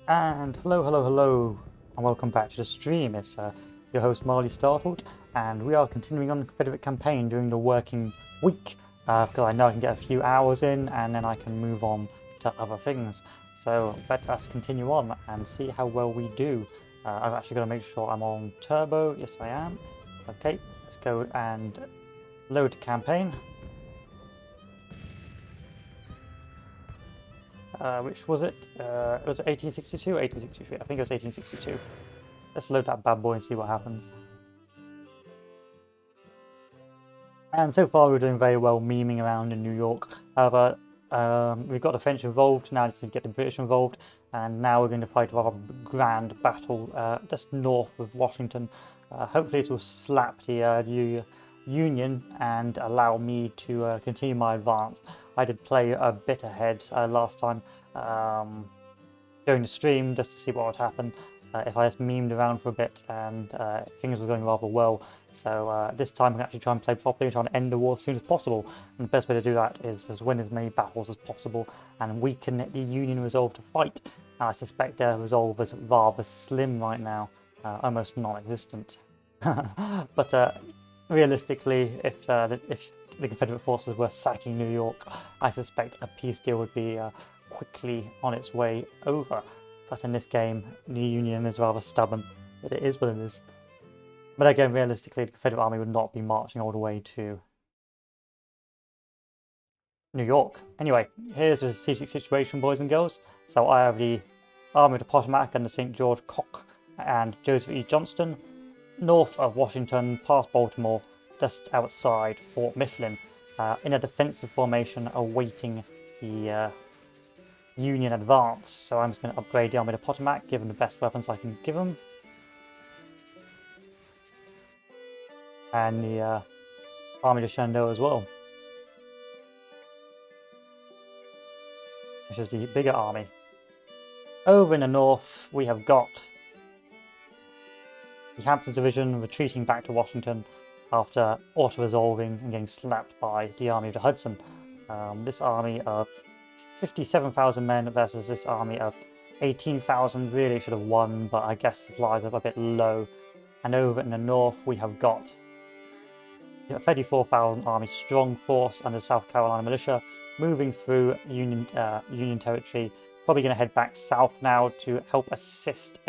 And hello, and welcome back to the stream. It's your host Marley Startled, and we are continuing on the Confederate campaign during the working week, because I know I can get a few hours in, and then I can move on to other things. So let us continue on and see how well we do. I've actually got to make sure I'm on turbo. Yes, I am. Okay, let's go and load the campaign. Which was it? Was it 1862? 1863. I think it was 1862. Let's load that bad boy and see what happens. And so far we're doing very well memeing around in New York. However, we've got the French involved, now just need to get the British involved, and now we're going to fight a rather grand battle just north of Washington. Hopefully this will slap the Union and allow me to continue my advance. I did play a bit ahead last time during the stream just to see what would happen if I just memed around for a bit, and things were going rather well. So this time I can actually try and play properly and try and end the war as soon as possible. And the best way to do that is to win as many battles as possible and weaken the Union resolve to fight. And I suspect their resolve is rather slim right now, almost non-existent. But realistically, if the Confederate forces were sacking New York, I suspect a peace deal would be quickly on its way over. But in this game, the Union is rather stubborn, but it is what it is. But again, realistically, the Confederate army would not be marching all the way to New York. Anyway, here's the strategic situation, boys and girls. So I have the Army of the Potomac and the St. George Cock and Joseph E. Johnston, north of Washington, past Baltimore, just outside Fort Mifflin, in a defensive formation awaiting the Union advance. So I'm just going to upgrade the Army of the Potomac, give them the best weapons I can give them. And the Army of Shenandoah as well, which is the bigger army. Over in the north, we have got the Hampton's Division retreating back to Washington after auto-resolving and getting slapped by the Army of the Hudson. This army of 57,000 men versus this army of 18,000 really should have won, but I guess supplies are a bit low. And over in the north, we have got 34,000 army strong force under South Carolina militia moving through Union territory. Probably going to head back south now to help assist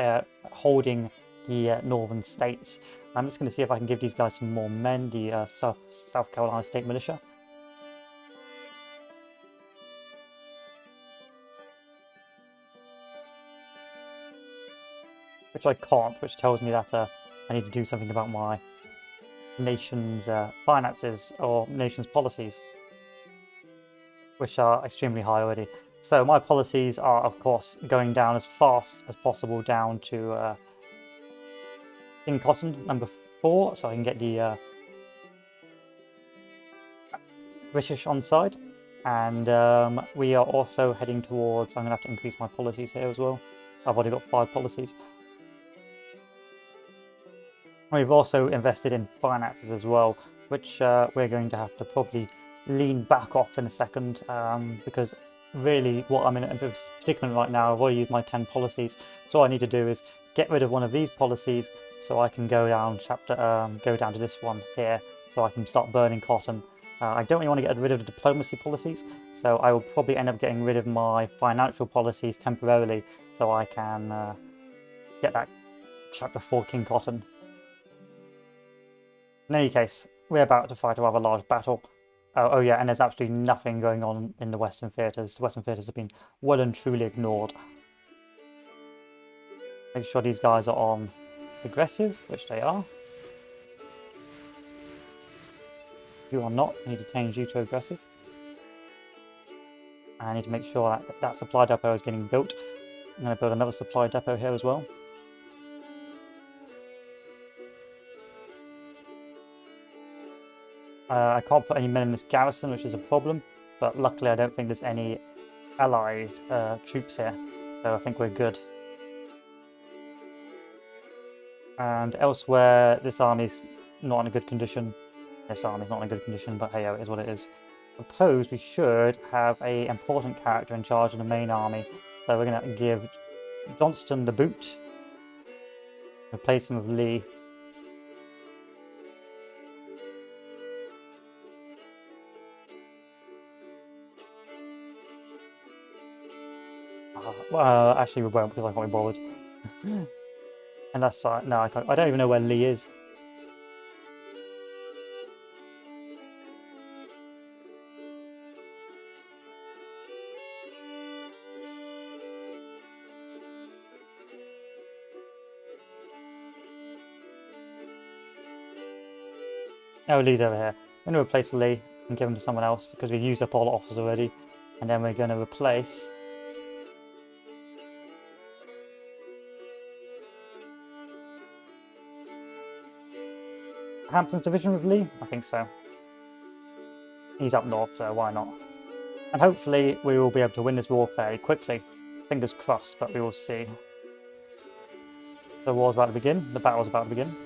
holding the northern states. I'm just going to see if I can give these guys some more men, the South Carolina State Militia. Which I can't, which tells me that I need to do something about my nation's finances or nation's policies, which are extremely high already. So my policies are, of course, going down as fast as possible down to King Cotton, number 4, so I can get the British on side. And we are also heading towards, I'm going to have to increase my policies here as well. I've already got 5 policies. We've also invested in finances as well, which we're going to have to probably lean back off in a second, because really what I'm in a bit of a predicament right now. I've already used my 10 policies, so all I need to do is get rid of one of these policies so I can go down to this one here, so I can start burning cotton. I don't really want to get rid of the diplomacy policies, so I will probably end up getting rid of my financial policies temporarily so I can get that chapter 4 King Cotton. In any case, we're about to fight a rather large battle. Oh yeah, and there's absolutely nothing going on in the Western theatres. The Western theatres have been well and truly ignored. Make sure these guys are on aggressive, which they are. You are not. I need to change you to aggressive. I need to make sure that supply depot is getting built. I'm going to build another supply depot here as well. I can't put any men in this garrison, which is a problem, but luckily I don't think there's any allies troops here, so I think we're good. And elsewhere, this army's not in a good condition. This army's not in a good condition, but hey, it is what it is. I suppose we should have an important character in charge of the main army, so we're going to give Johnston the boot. Replace him with Lee. Actually we won't because I can't be bothered. Unless no, I can't. I don't even know where Lee is. No, Lee's over here. I'm going to replace Lee and give him to someone else because we've used up all the offers already. And then we're going to replace Hampton's division with Lee? I think so. He's up north, so why not? And hopefully we will be able to win this war fairly quickly. Fingers crossed, but we will see. The war's about to begin. The battle's about to begin.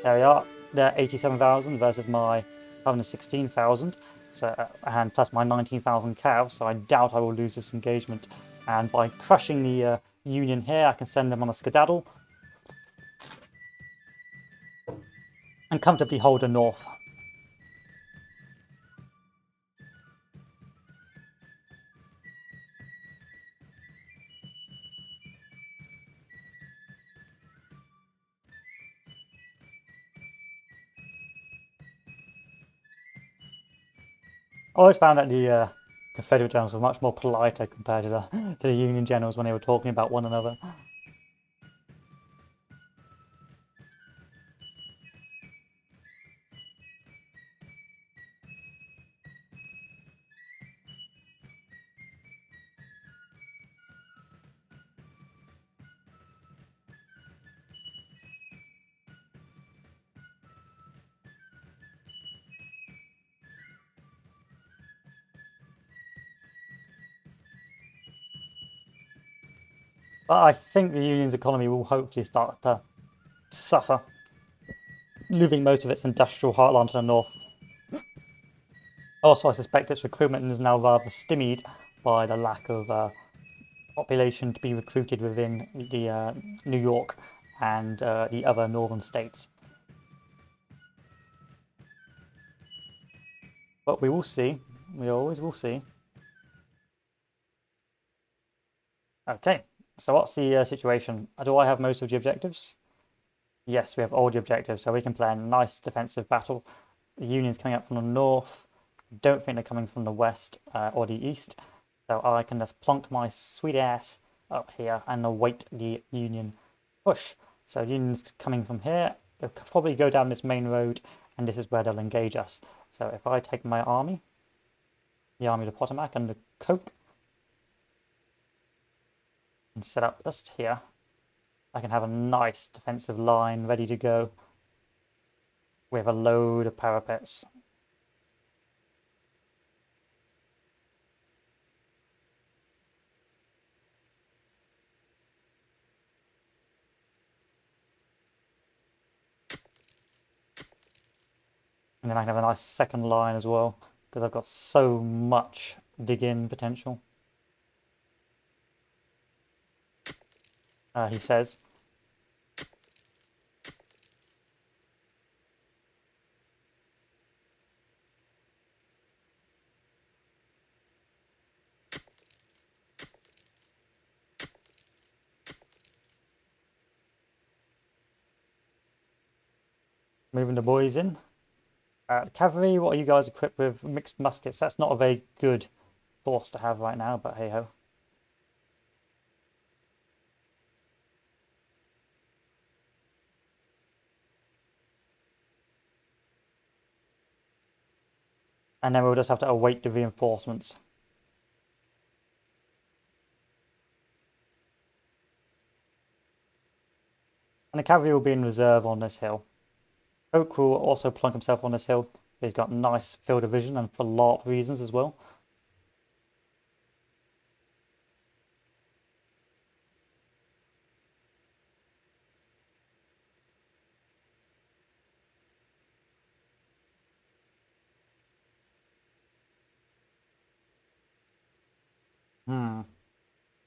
There we are. They're 87,000 versus my 116,000. So, and plus my 19,000 cav, so I doubt I will lose this engagement. And by crushing the Union here, I can send them on a skedaddle and comfortably hold the north. I always found that the Confederate generals were much more politer compared to the Union generals when they were talking about one another. But I think the Union's economy will hopefully start to suffer, losing most of its industrial heartland to the north. Also, I suspect its recruitment is now rather stymied by the lack of population to be recruited within the New York and the other northern states. But we will see. We always will see. Okay, so what's the situation? Do I have most of the objectives? Yes, we have all the objectives, so we can play a nice defensive battle. The Union's coming up from the north. Don't think they're coming from the west or the east. So I can just plonk my sweet ass up here and await the Union push. So Union's coming from here. They'll probably go down this main road, and this is where they'll engage us. So if I take my army, the Army of the Potomac and the Coke, and set up just here, I can have a nice defensive line ready to go with a load of parapets. And then I can have a nice second line as well, because I've got so much dig-in potential. He says. Moving the boys in. Cavalry, what are you guys equipped with? Mixed muskets. That's not a very good force to have right now, but hey ho. And then we'll just have to await the reinforcements. And the cavalry will be in reserve on this hill. Oak will also plunk himself on this hill. So he's got nice field of vision and for LARP reasons as well.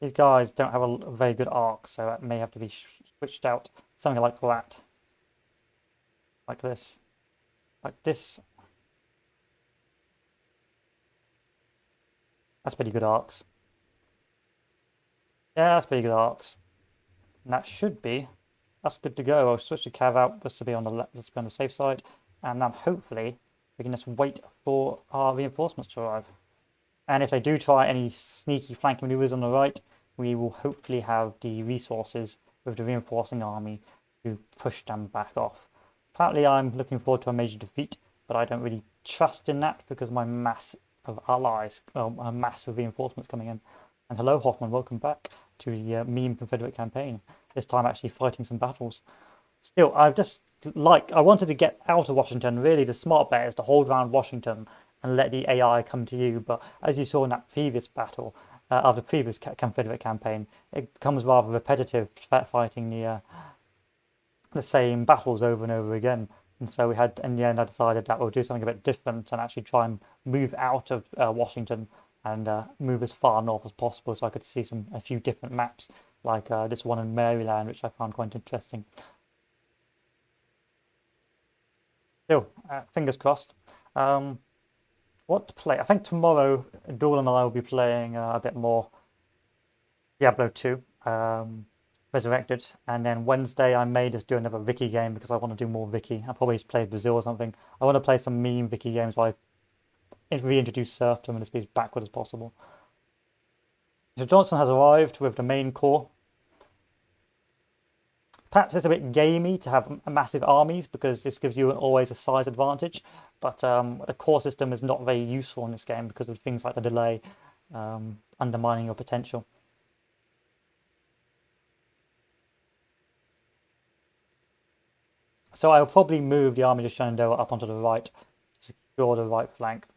These guys don't have a very good arc, so it may have to be switched out. Something like that. Like this. Like this. That's pretty good arcs. Yeah, that's pretty good arcs. And that should be. That's good to go. I'll switch the cav out just to be on the left, just to be on the safe side. And then hopefully we can just wait for our reinforcements to arrive. And if they do try any sneaky flanking maneuvers on the right, we will hopefully have the resources with the reinforcing army to push them back off. Apparently I'm looking forward to a major defeat, but I don't really trust in that because my mass of allies, well, a mass of reinforcements coming in. And hello Hoffman, welcome back to the meme Confederate campaign. This time actually fighting some battles. Still, I wanted to get out of Washington. Really, the smart bet is to hold around Washington and let the AI come to you. But as you saw in that previous battle, of the previous Confederate campaign, it becomes rather repetitive fighting the same battles over and over again. And so we had, in the end, I decided that we'll do something a bit different and actually try and move out of Washington and move as far north as possible, so I could see a few different maps, like this one in Maryland, which I found quite interesting. Still, fingers crossed. What to play? I think tomorrow, Dawn and I will be playing a bit more Diablo 2, Resurrected, and then Wednesday I may just do another Vicky game because I want to do more Vicky. I'll probably just play Brazil or something. I want to play some meme Vicky games where I reintroduce serfdom and just be as backward as possible. So Johnson has arrived with the main corps. Perhaps it's a bit gamey to have massive armies because this gives you always a size advantage, but the core system is not very useful in this game because of things like the delay undermining your potential. So I'll probably move the army of Shenandoah up onto the right to secure the right flank.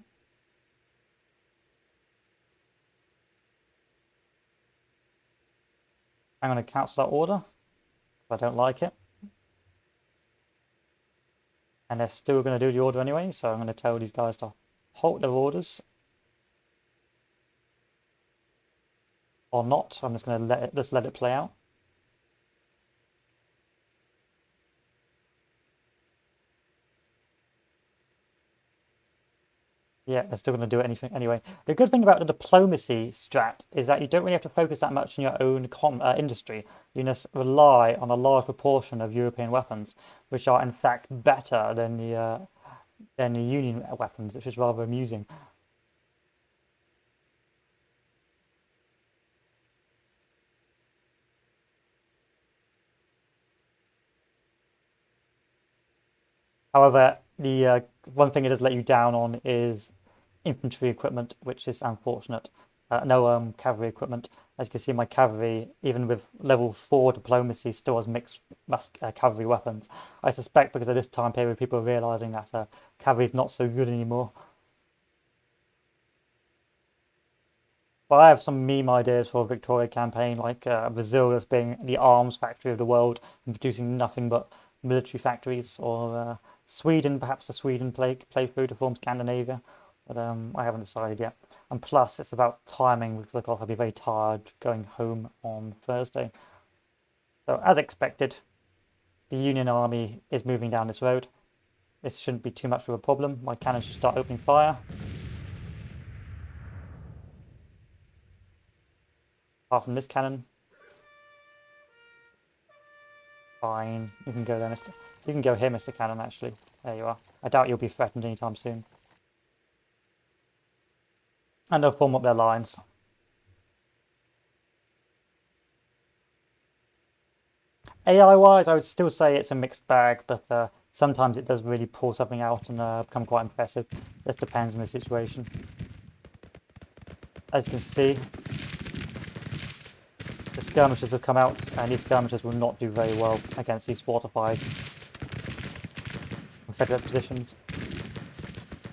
I'm going to cancel that order. I don't like it. And they're still going to do the order anyway, so I'm going to tell these guys to halt their orders. Or not. I'm just going to let it play out. Yeah, they're still going to do anything anyway. The good thing about the diplomacy strat is that you don't really have to focus that much on your own industry. You just rely on a large proportion of European weapons, which are in fact better than the Union weapons, which is rather amusing. However, the one thing it does let you down on is infantry equipment, which is unfortunate. No cavalry equipment. As you can see, my cavalry, even with level 4 diplomacy, still has mixed cavalry weapons. I suspect because at this time period, people are realizing that cavalry is not so good anymore. But I have some meme ideas for a Victoria campaign, like Brazil as being the arms factory of the world and producing nothing but military factories, or Sweden, perhaps the Sweden playthrough to form Scandinavia. But I haven't decided yet. And plus, it's about timing because I'll be very tired going home on Thursday. So, as expected, the Union Army is moving down this road. This shouldn't be too much of a problem. My cannons should start opening fire. Apart from this cannon. Fine. You can go there, Mr. You can go here, Mr. Cannon, actually. There you are. I doubt you'll be threatened anytime soon. And they'll form up their lines. AI-wise, I would still say it's a mixed bag, but sometimes it does really pull something out and become quite impressive. This depends on the situation. As you can see, the skirmishers have come out, and these skirmishers will not do very well against these fortified Confederate positions.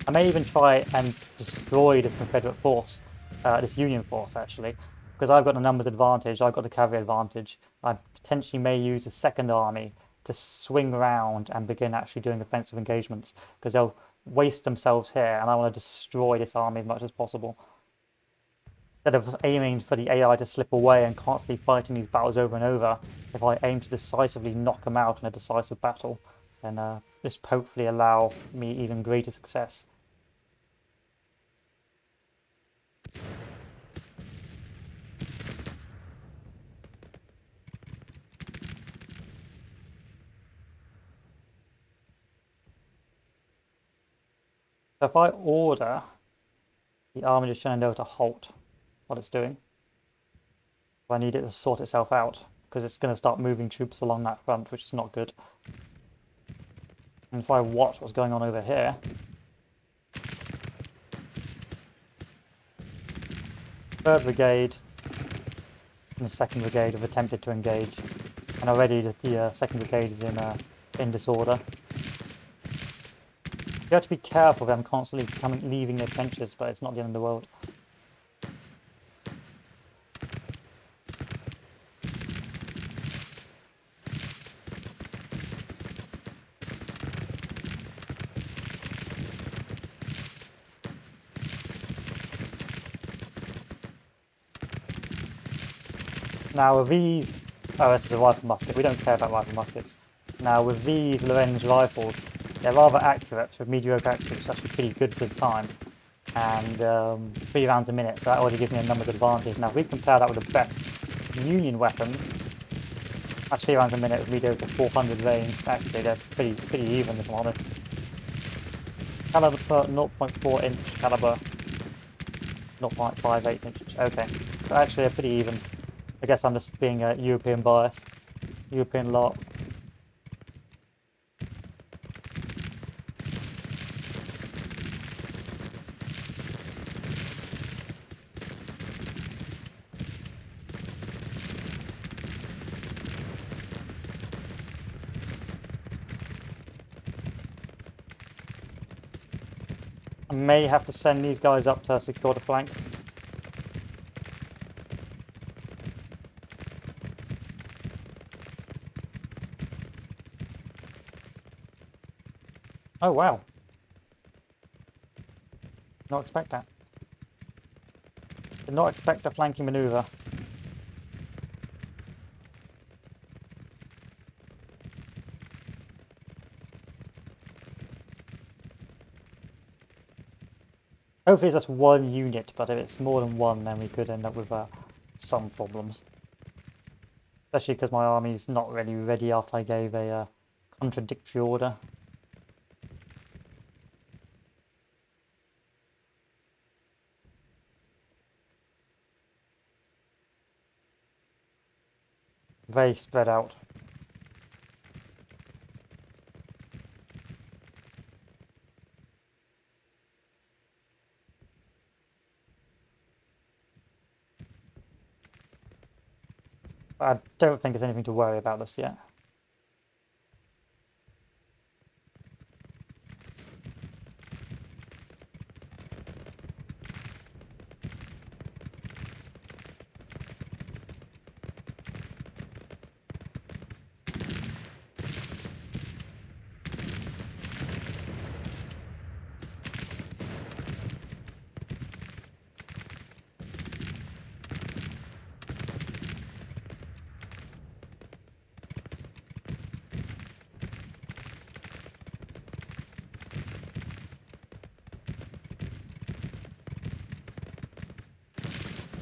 I may even try and destroy this Confederate force, this Union force actually, because I've got the numbers advantage, I've got the cavalry advantage. I potentially may use the second army to swing around and begin actually doing offensive engagements, because they'll waste themselves here, and I want to destroy this army as much as possible. instead of aiming for the AI to slip away and constantly fighting these battles over and over, if I aim to decisively knock them out in a decisive battle, then this hopefully allow me even greater success. So if I order the army just Shenandoah to halt what it's doing, I need it to sort itself out, because it's going to start moving troops along that front, which is not good. And if I watch what's going on over here, Third Brigade and the Second Brigade have attempted to engage, and already the 2nd Brigade is in disorder. You have to be careful of them constantly leaving their trenches, but it's not the end of the world. Now with these, oh, this is a rifle musket. We don't care about rifle muskets. Now with these Lorenz rifles, they're rather accurate, with mediocre accuracy, it's actually pretty good for the time. And 3 rounds a minute, so that already gives me a numbers advantage. Now if we compare that with the best Union weapons, that's 3 rounds a minute with mediocre 400 range. Actually, they're pretty even, if I'm honest. Caliber per 0.4 inch, caliber 0.58 inch. Okay, so actually they're pretty even. I guess I'm just being a European bias. European lot. I may have to send these guys up to secure the flank. Oh wow. Not expect that. Did not expect a flanking maneuver. Hopefully it's just one unit, but if it's more than one, then we could end up with some problems. Especially because my army's not really ready after I gave a contradictory order. Very spread out. I don't think there's anything to worry about this yet.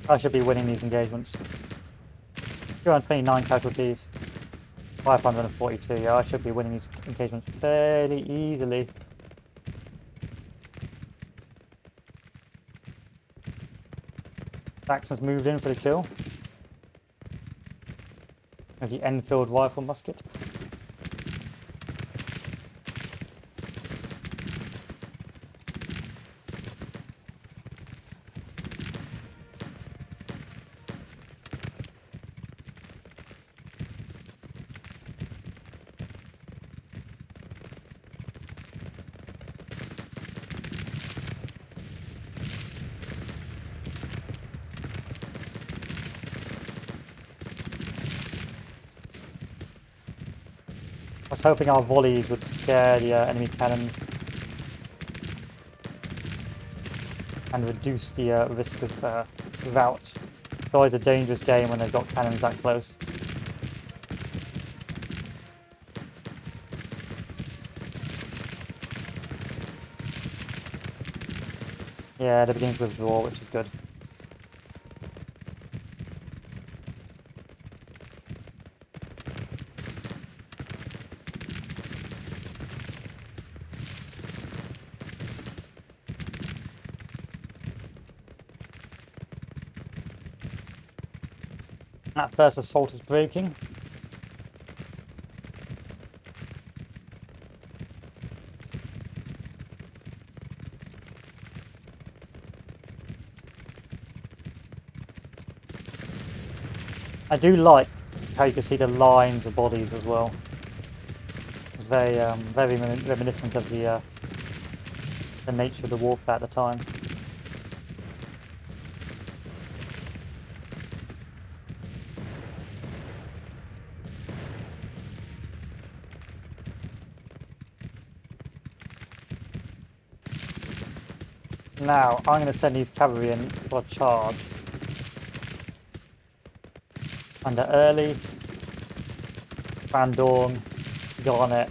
I should be winning these engagements. 229 casualties, 542. Yeah, I should be winning these engagements fairly easily. Saxon's moved in for the kill. With the Enfield rifle musket. I was hoping our volleys would scare the enemy cannons and reduce the risk of route. It's always a dangerous game when they've got cannons that close. Yeah, they're beginning to withdraw, which is good. That first assault is breaking. I do like how you can see the lines of bodies as well. It's very, very reminiscent of the nature of the warfare at the time. Now, I'm going to send these cavalry in for a charge. Under Early, Van Dorn, Garnet,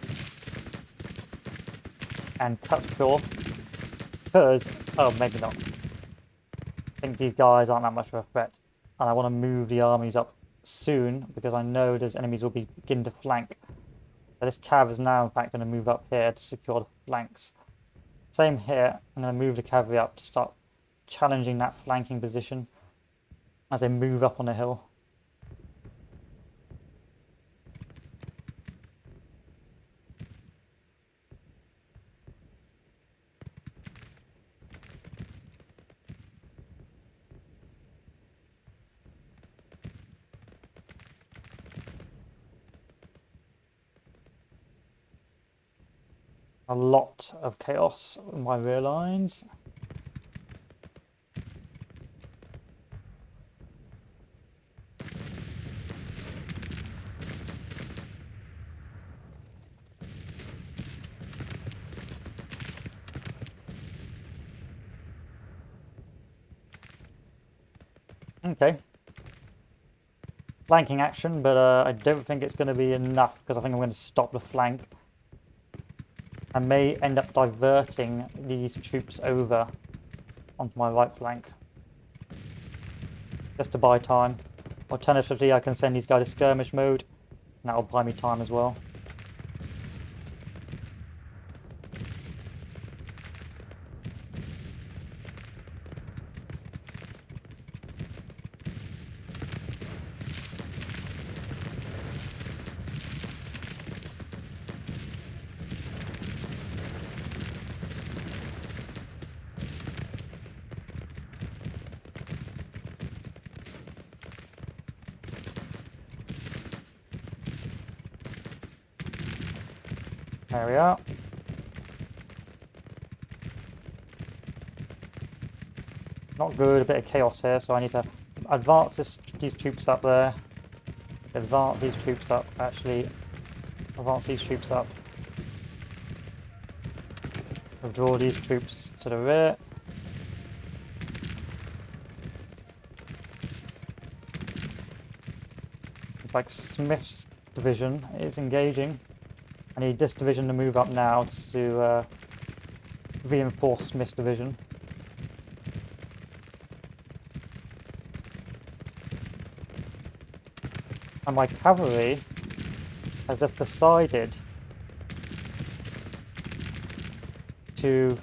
and Cutshore. Because, oh, maybe not. I think these guys aren't that much of a threat. And I want to move the armies up soon, because I know those enemies will begin to flank. So this cav is now, in fact, going to move up here to secure the flanks. Same here, I'm going to move the cavalry up to start challenging that flanking position as they move up on the hill. A lot of chaos in my rear lines. Okay. Flanking action, but I don't think it's going to be enough because I think I'm going to stop the flank. I may end up diverting these troops over onto my right flank, just to buy time. Alternatively, I can send these guys to skirmish mode, and that'll buy me time as well. There we are. Not good, a bit of chaos here, so I need to advance these troops up there. Advance these troops up, actually. Advance these troops up. Withdraw these troops to the rear. It's like Smith's division is engaging. I need this division to move up now to reinforce Smith's division. And my cavalry has just decided to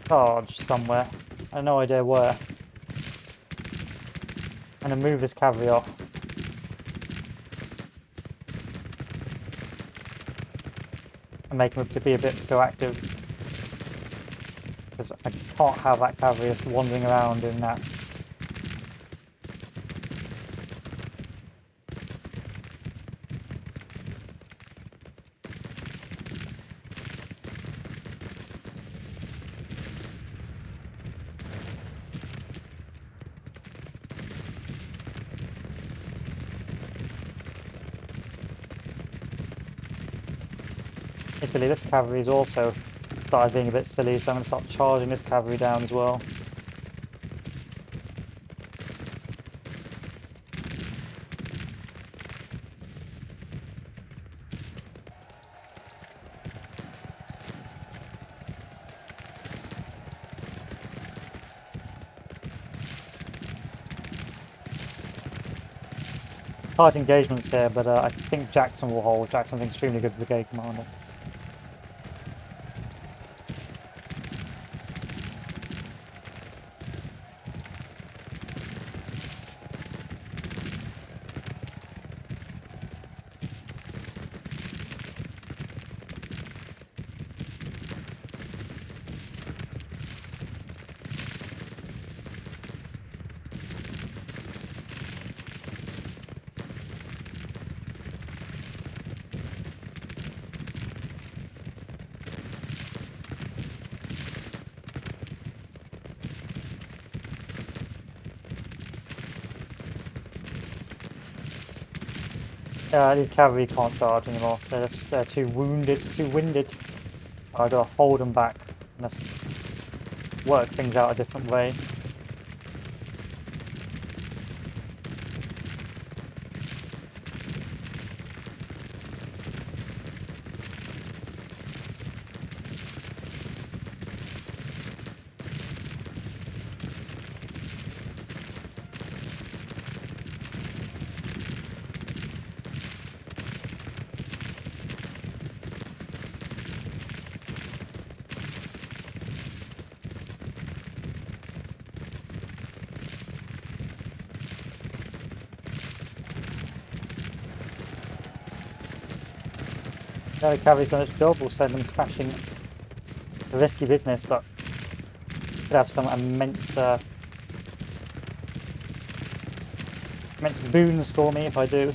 charge somewhere. I have no idea where. I'm going to move this cavalry off. And make them to be a bit proactive. Because I can't have that cavalry just wandering around doing that. Italy, this cavalry is also started being a bit silly, so I'm going to start charging this cavalry down as well. Tight engagements here, but I think Jackson will hold. Jackson's an extremely good brigade commander. These cavalry can't charge anymore. They're too wounded, too winded. I gotta hold them back and just work things out a different way. The cavalry's done its job, we'll send them crashing. A risky business, but could have some immense boons for me if I do.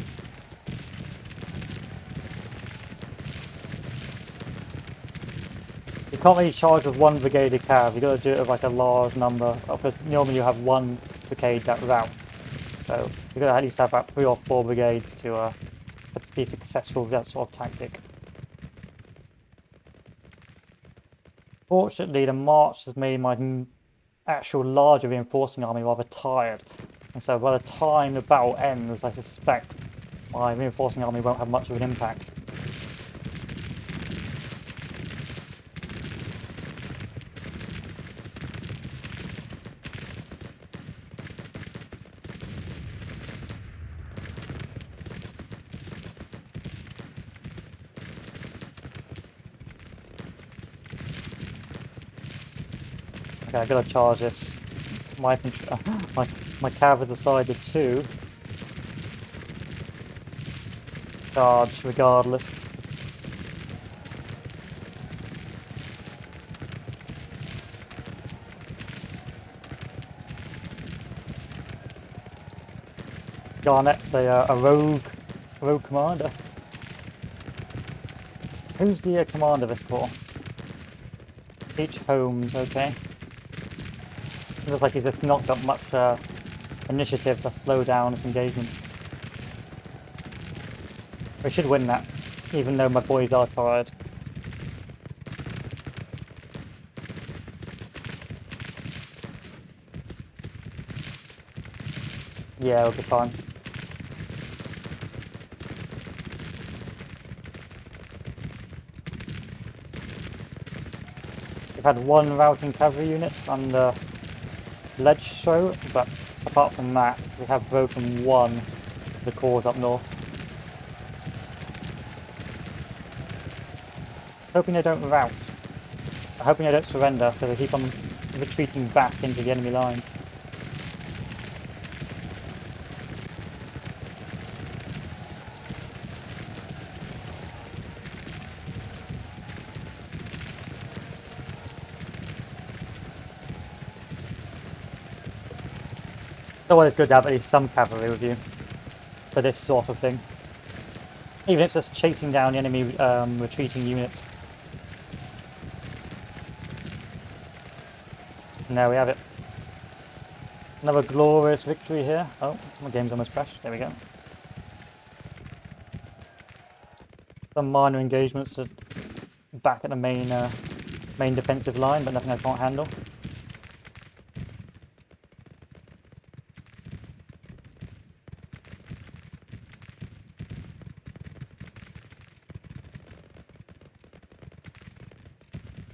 You can't really charge with one brigade of cav, you've got to do it with like a large number, because normally you have one brigade that route. So you've got to at least have about 3 or 4 brigades to be successful with that sort of tactic. Fortunately, the march has made my actual larger reinforcing army rather tired, and so by the time the battle ends, I suspect my reinforcing army won't have much of an impact. Okay, I gotta charge this. My cav decided to charge regardless. Garnett's a rogue commander. Who's the commander of this for? H. Holmes, okay. Looks like he's just not got much initiative to slow down this engagement. We should win that, even though my boys are tired. Yeah, it'll be fine. We've had one routing cavalry unit under ledge show, but apart from that, we have broken one of the cores up north. Hoping they don't rout. I'm hoping they don't surrender, so they keep on retreating back into the enemy line. It's always good to have at least some cavalry with you for this sort of thing. Even if it's just chasing down the enemy retreating units. And there we have it. Another glorious victory here. Oh, my game's almost crashed. There we go. Some minor engagements are back at the main main defensive line, but nothing I can't handle.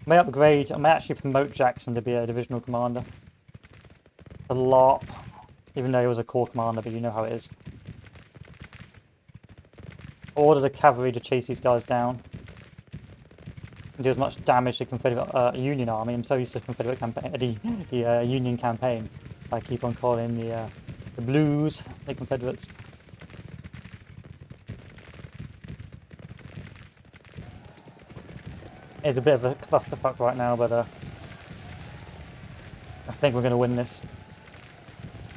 I may actually promote Jackson to be a divisional commander. A lot, even though he was a corps commander, but you know how it is. Order the cavalry to chase these guys down and do as much damage to Confederate Union army. I'm so used to Confederate campaign, the Union campaign. I keep on calling the Blues the Confederates. It's a bit of a clusterfuck right now, but I think we're going to win this.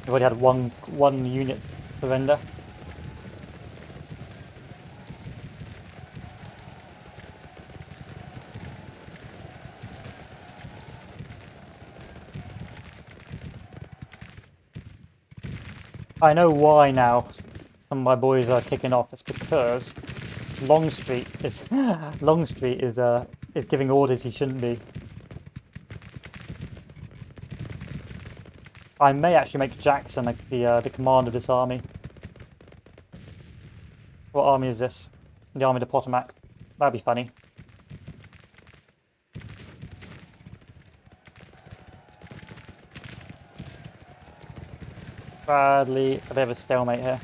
We've already had one unit surrender. I know why now some of my boys are kicking off. It's because Longstreet is giving orders he shouldn't be. I may actually make Jackson the commander of this army. What army is this? The Army of the Potomac. That'd be funny. Sadly, a bit of a stalemate here.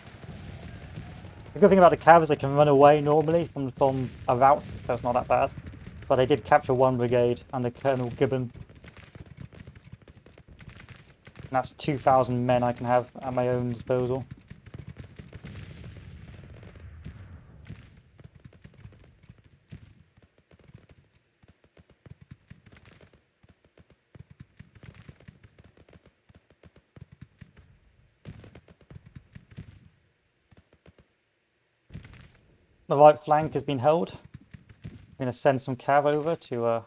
The good thing about the Cavs is they can run away normally from a route, so it's not that bad. But they did capture one brigade under Colonel Gibbon. And that's 2,000 men I can have at my own disposal. The right flank has been held. I'm going to send some cav over to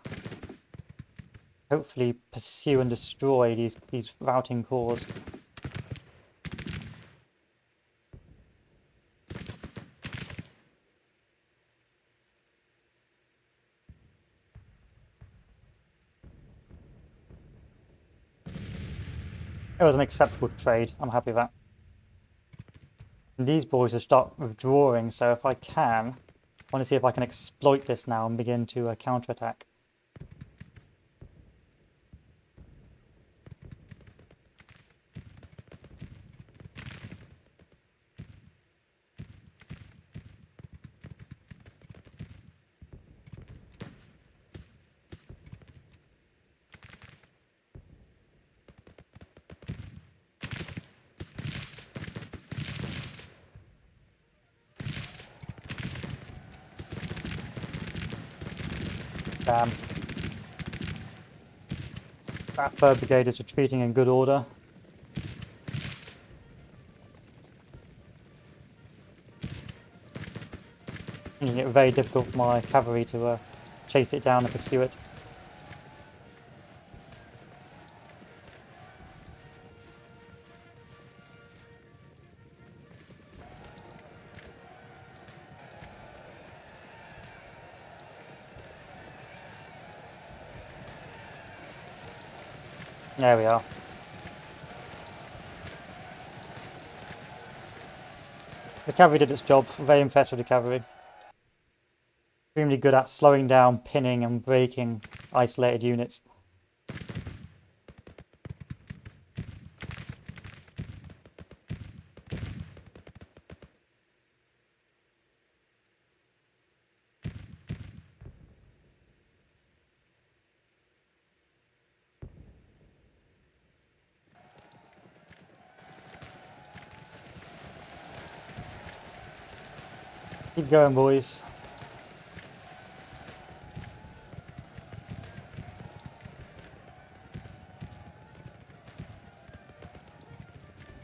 hopefully pursue and destroy these routing corps. It was an acceptable trade. I'm happy with that. And these boys will start withdrawing, so if I can, I want to see if I can exploit this now and begin to counterattack. Damn. That 3rd Brigade is retreating in good order. Making it very difficult for my cavalry to chase it down and pursue it. There we are. The cavalry did its job. Very impressed with the cavalry. Extremely good at slowing down, pinning and breaking isolated units. Keep going, boys.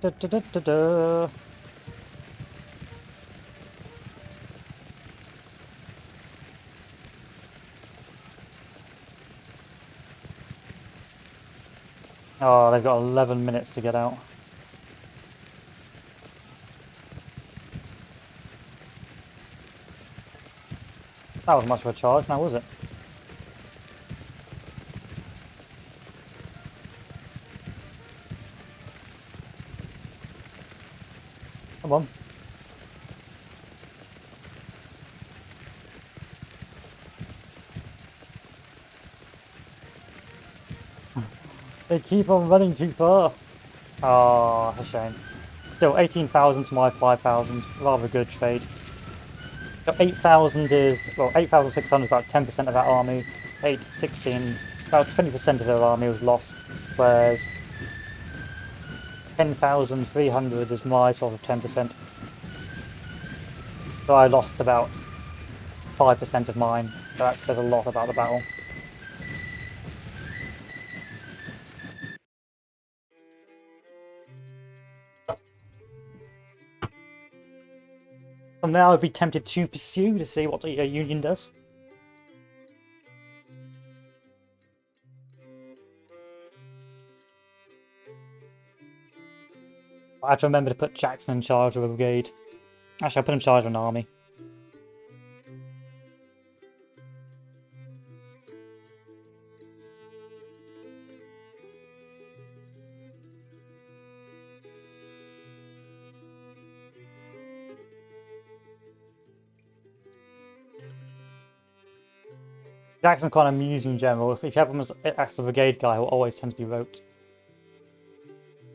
Da, da, da, da, da. Oh, they've got 11 minutes to get out. That was much of a charge, now was it? Come on. They keep on running too fast. Oh, that's a shame. Still, 18,000 to my 5,000. Rather good trade. So 8,000 is, well, 8,600 is about 10% of that army. 816, about 20% of their army was lost. Whereas 10,300 is my sort of 10%. So I lost about 5% of mine. So that says a lot about the battle. From there, I'd be tempted to pursue to see what the Union does. I have to remember to put Jackson in charge of a brigade. Actually, I'll put him in charge of an army. Jackson's quite an amusing general. If you have him as a brigade guy, he'll always tend to be roped.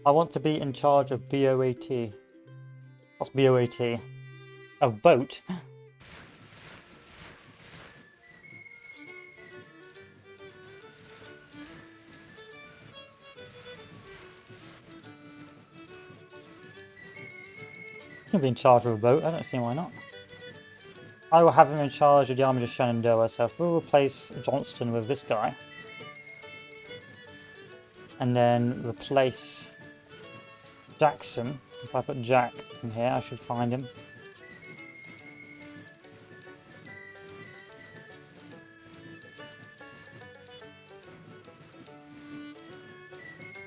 I want to be in charge of BOAT. What's BOAT? A boat? He can be in charge of a boat, I don't see why not. I will have him in charge of the army of Shenandoah, so we'll replace Johnston with this guy. And then replace Jackson. If I put Jack in here, I should find him.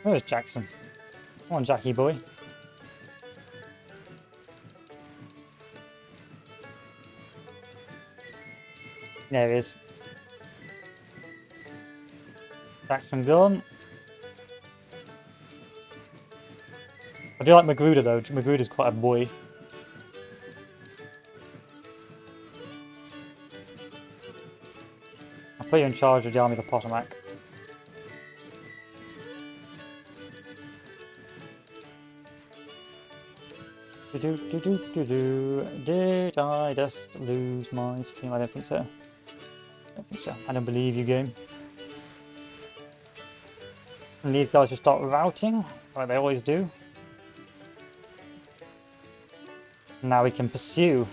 Where is Jackson? Come on, Jackie boy. There he is. Jackson gone. I do like Magruder though. Magruder's quite a boy. I'll put you in charge of the army of the Potomac. Did I just lose my stream? I don't think so. I don't think so. I don't believe you, game. And these guys just start routing, like they always do. Now we can pursue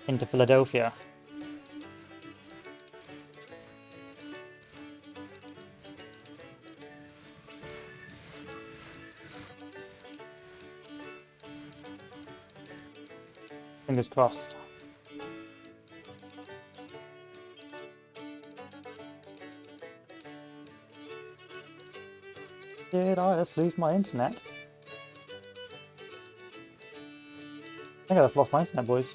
into Philadelphia. Fingers crossed. Did I just lose my internet? I think I just lost my internet, boys.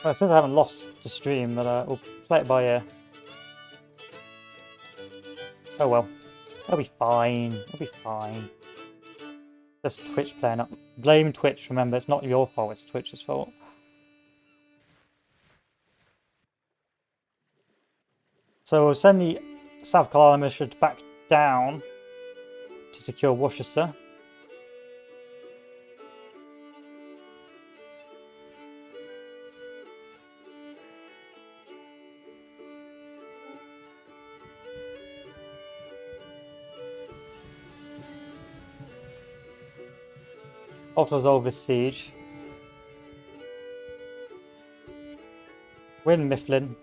Well, it says I haven't lost the stream, but we'll play it by ear. Oh well. It'll be fine. It'll be fine. Just Twitch playing up. Blame Twitch, remember, it's not your fault, it's Twitch's fault. So we'll send the South Carolina militia back down to secure Worcester. Also resolve this siege. Win Mifflin.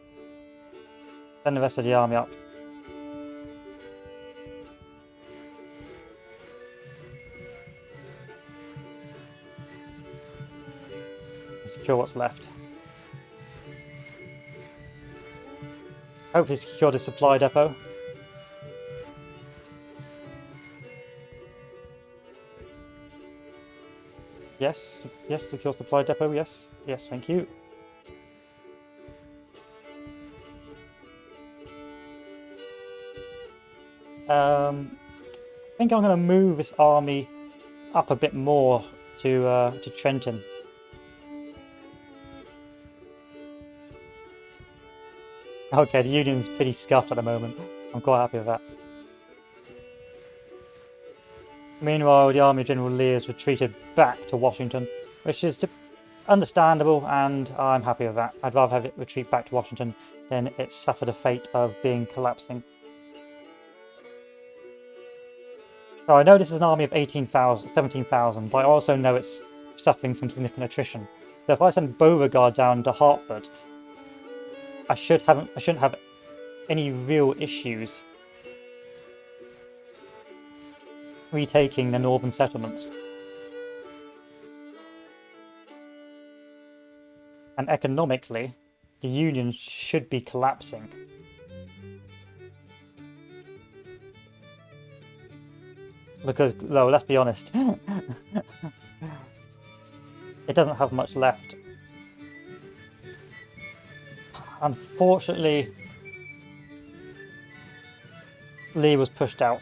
Send the rest of the army up. Secure what's left. Hopefully secure the supply depot. Yes, yes, secure supply depot, yes. Yes, thank you. I think I'm going to move this army up a bit more to Trenton. Okay, the Union's pretty scuffed at the moment. I'm quite happy with that. Meanwhile, the Army of General Lee has retreated back to Washington, which is understandable, and I'm happy with that. I'd rather have it retreat back to Washington than it suffer the fate of being collapsing. So I know this is an army of 18,000, 17,000, but I also know it's suffering from significant attrition. So if I send Beauregard down to Hartford, I shouldn't have any real issues retaking the northern settlements. And economically, the Union should be collapsing. Because, though, let's be honest, it doesn't have much left. Unfortunately, Lee was pushed out.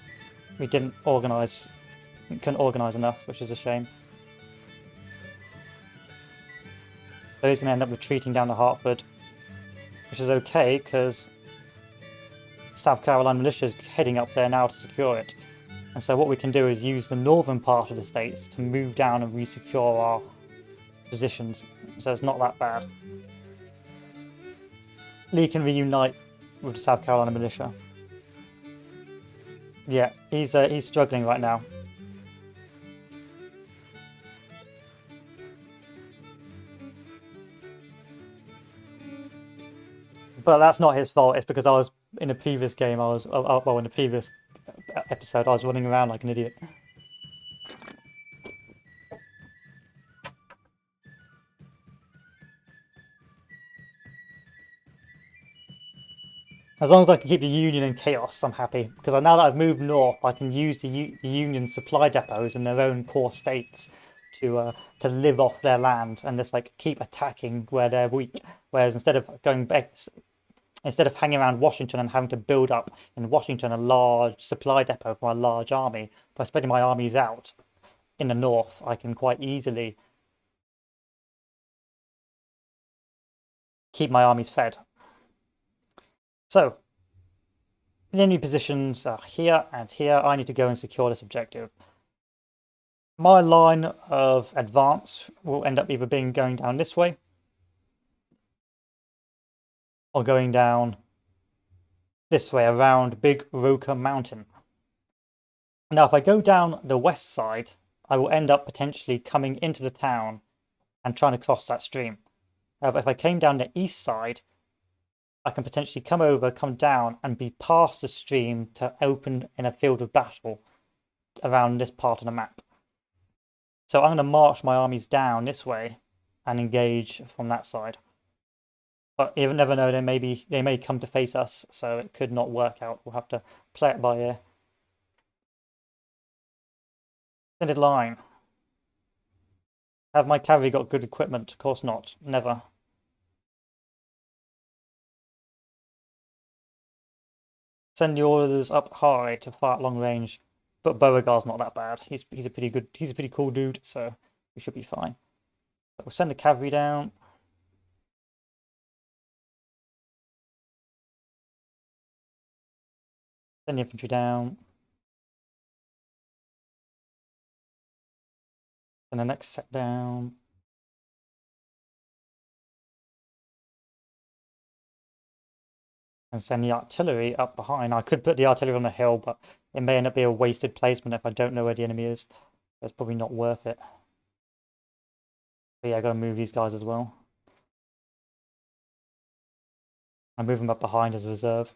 We couldn't organise enough, which is a shame. So he's going to end up retreating down to Hartford, which is okay because South Carolina militia is heading up there now to secure it. And so what we can do is use the northern part of the states to move down and re-secure our positions. So it's not that bad. Lee can reunite with the South Carolina militia. Yeah, he's struggling right now. But that's not his fault. It's because I was in the previous game. In the previous episode, I was running around like an idiot. As long as I can keep the Union in chaos, I'm happy. Because now that I've moved north, I can use the Union supply depots in their own core states to live off their land and just like keep attacking where they're weak. Whereas instead of hanging around Washington and having to build up in Washington a large supply depot for a large army, by spreading my armies out in the north, I can quite easily keep my armies fed. So, the enemy positions are here and here. I need to go and secure this objective. My line of advance will end up either going down this way or going down this way around Big Roker Mountain. Now, if I go down the west side, I will end up potentially coming into the town and trying to cross that stream. But if I came down the east side, I can potentially come down and be past the stream to open in a field of battle around this part of the map. So I'm going to march my armies down this way and engage from that side. But you never know, they may come to face us, so it could not work out. We'll have to play it by ear. Extended line. Have my cavalry got good equipment? Of course not. Never. Send the orders up high to fire at long range. But Beauregard's not that bad. He's a pretty cool dude, so we should be fine. But we'll send the cavalry down. Send the infantry down. And the next set down. And send the artillery up behind. I could put the artillery on the hill, but it may end up being a wasted placement if I don't know where the enemy is. It's probably not worth it. But yeah, I gotta move these guys as well. I move them up behind as reserve.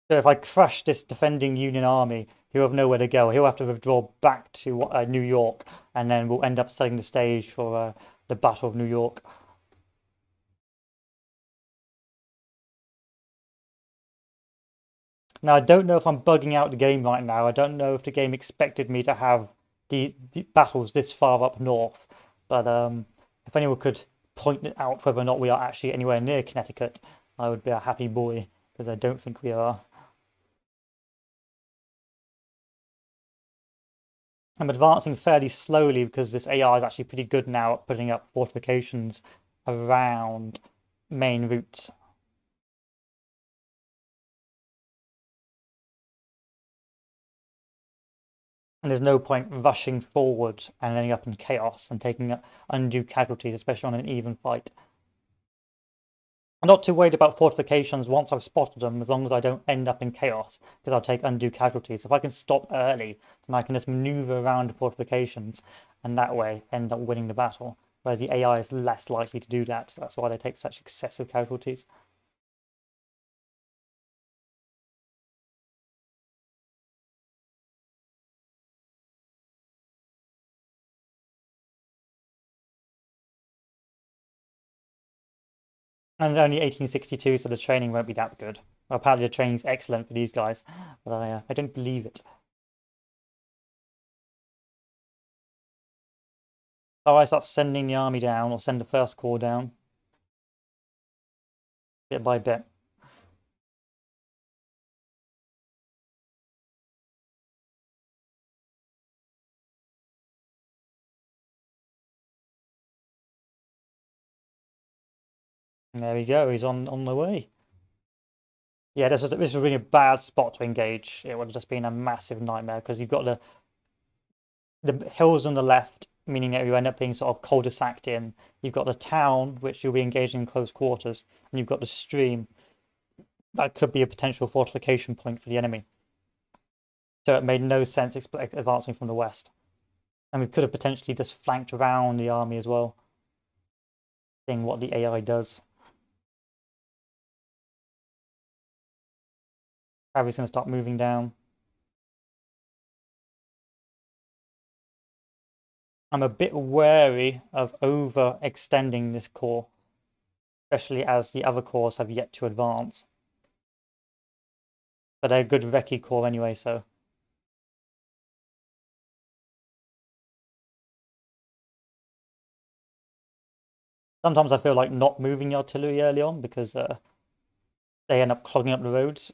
So if I crush this defending Union army, he'll have nowhere to go. He'll have to withdraw back to New York, and then we'll end up setting the stage for the Battle of New York. Now, I don't know if I'm bugging out the game right now. I don't know if the game expected me to have the battles this far up north. But If anyone could point it out whether or not we are actually anywhere near Connecticut, I would be a happy boy, because I don't think we are. I'm advancing fairly slowly because this AI is actually pretty good now at putting up fortifications around main routes. And there's no point rushing forward and ending up in chaos and taking undue casualties, especially on an even fight. I'm not too worried about fortifications once I've spotted them, as long as I don't end up in chaos, because I'll take undue casualties. If I can stop early, then I can just maneuver around the fortifications and that way end up winning the battle. Whereas the AI is less likely to do that, so that's why they take such excessive casualties. And it's only 1862, so the training won't be that good. Well, apparently the training's excellent for these guys, but I don't believe it. Oh, I start sending the army down, or send the first corps down, bit by bit. And there we go, he's on the way. Yeah, this is really a bad spot to engage. It would have just been a massive nightmare, because you've got the hills on the left, meaning that you end up being sort of cul-de-saced in. You've got the town, which you'll be engaging in close quarters, and you've got the stream. That could be a potential fortification point for the enemy. So it made no sense advancing from the west. And we could have potentially just flanked around the army as well, seeing what the AI does. Cavalry's going to start moving down. I'm a bit wary of overextending this corps, especially as the other corps have yet to advance. But they're a good recce corps anyway, so. Sometimes I feel like not moving the artillery early on, because they end up clogging up the roads.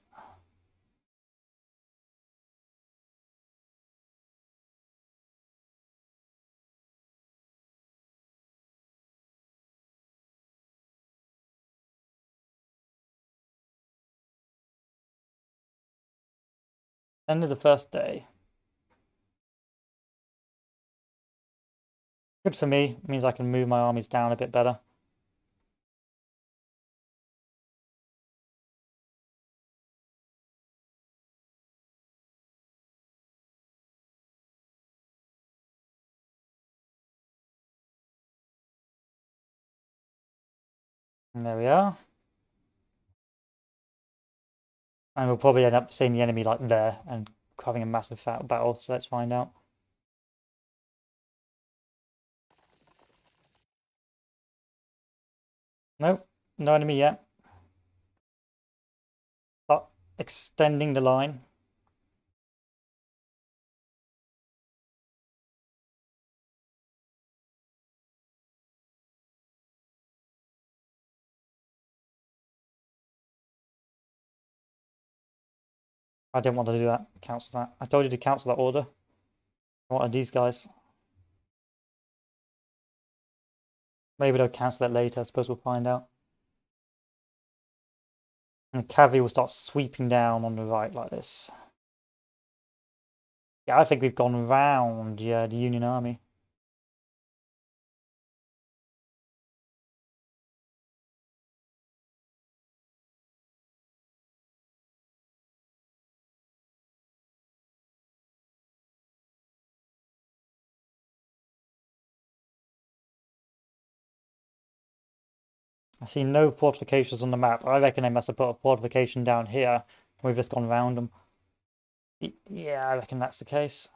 End of the first day. Good for me. It means I can move my armies down a bit better. And there we are. And we'll probably end up seeing the enemy like there and having a massive battle, so let's find out. Nope, no enemy yet. Start extending the line. I didn't want to do that. Cancel that. I told you to cancel that order. What are these guys? Maybe they'll cancel it later. I suppose we'll find out. And cavalry will start sweeping down on the right like this. Yeah, I think we've gone round, yeah, the Union Army. I see no fortifications on the map. I reckon they must have put a fortification down here. We've just gone round them. Yeah, I reckon that's the case.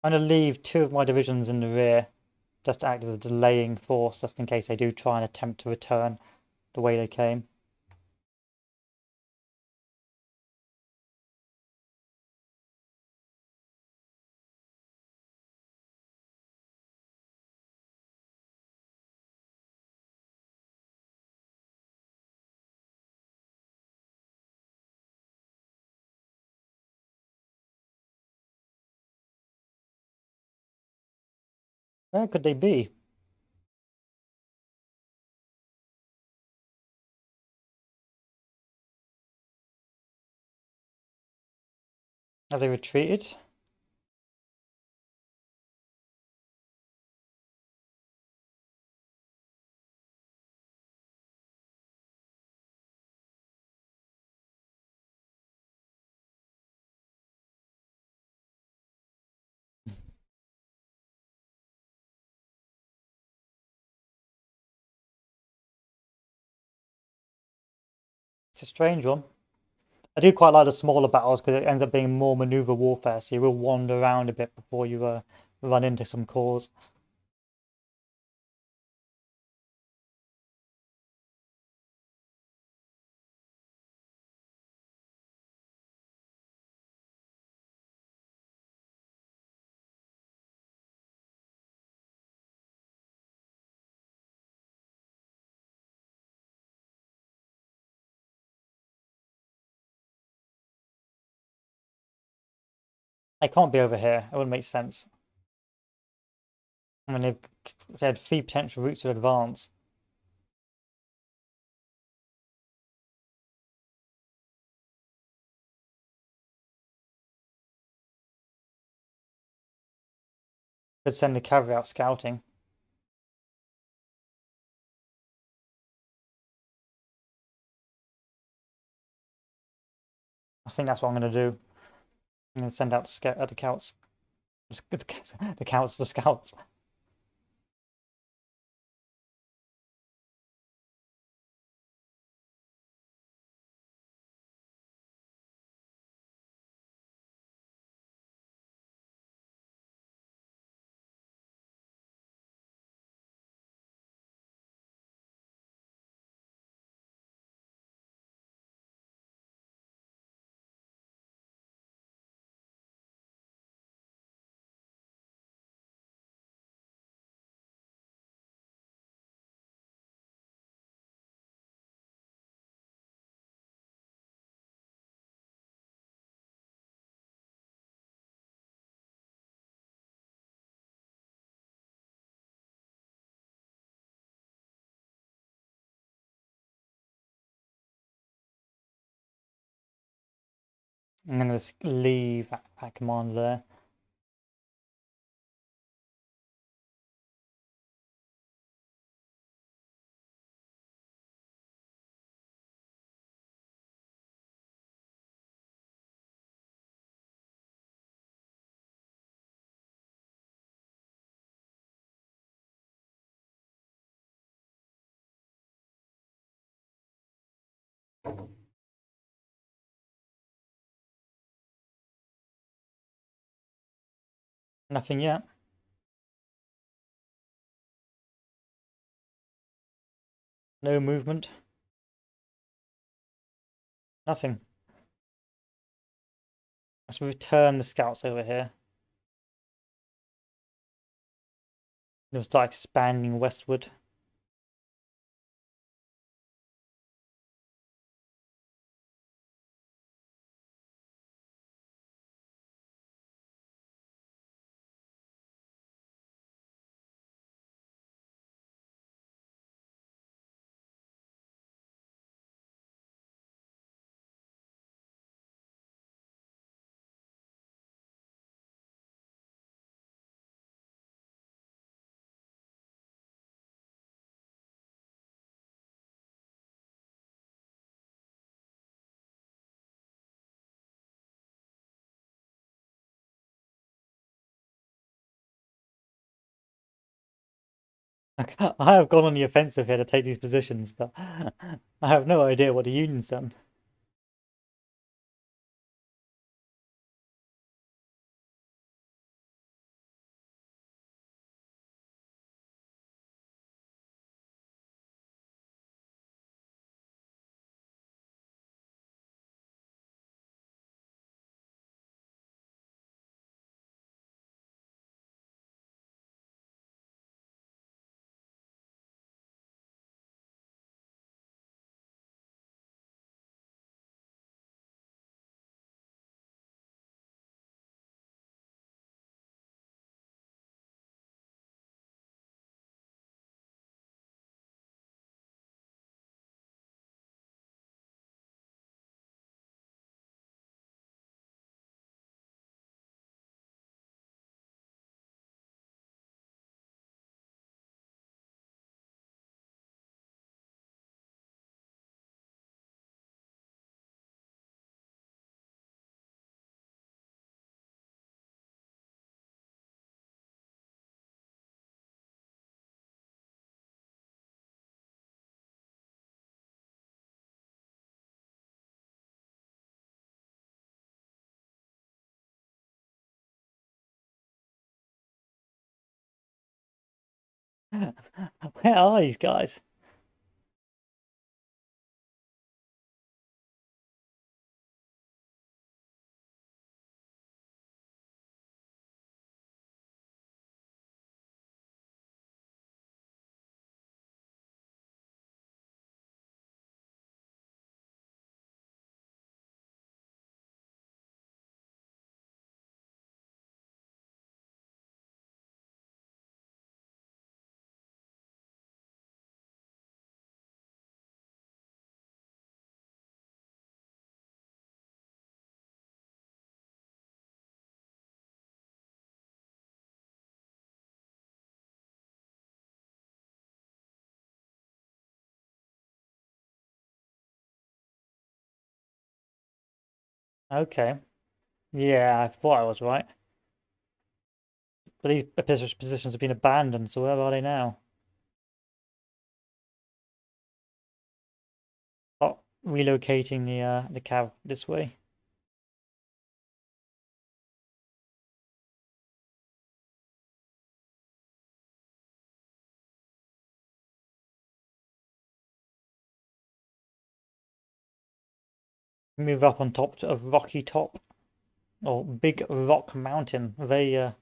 I'm going to leave 2 of my divisions in the rear, just to act as a delaying force, just in case they do try and attempt to return the way they came. Where could they be? Have they retreated? It's a strange one. I do quite like the smaller battles because it ends up being more maneuver warfare, so you will wander around a bit before you run into some cores. They can't be over here. It wouldn't make sense. I mean, they had 3 potential routes to advance. Could send the cavalry out scouting. I think that's what I'm going to do. I'm going to send out the scouts. The scouts. I'm going to leave that command there. Nothing yet. No movement. Nothing. Let's return the scouts over here. They'll start expanding westward. I have gone on the offensive here to take these positions, but I have no idea what the Union's done. Where are these guys? Okay. Yeah, I thought I was right. But these positions have been abandoned, so where are they now? Oh, relocating the cav this way. Move up on top of Rocky Top or Big Rock Mountain. Very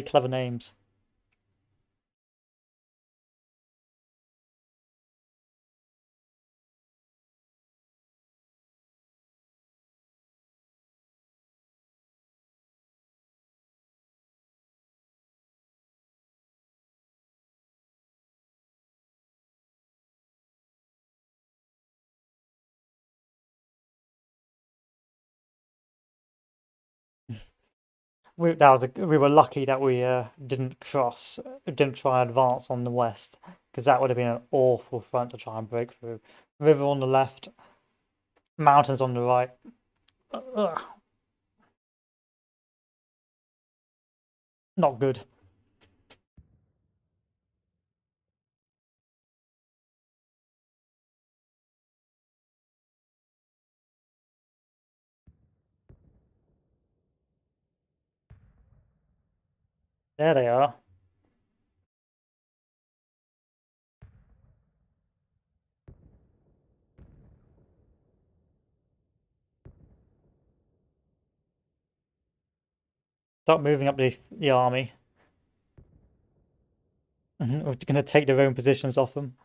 clever names. We were lucky that we didn't try and advance on the west, because that would have been an awful front to try and break through. River on the left, mountains on the right. Ugh, not good. There they are. Start moving up the army. We're going to take their own positions off them.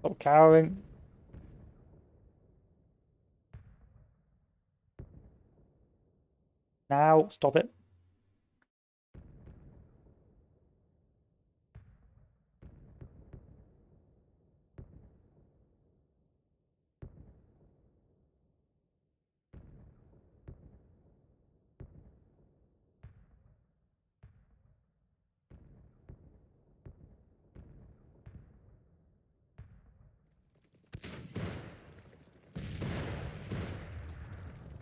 Stop cowering. Now, stop it.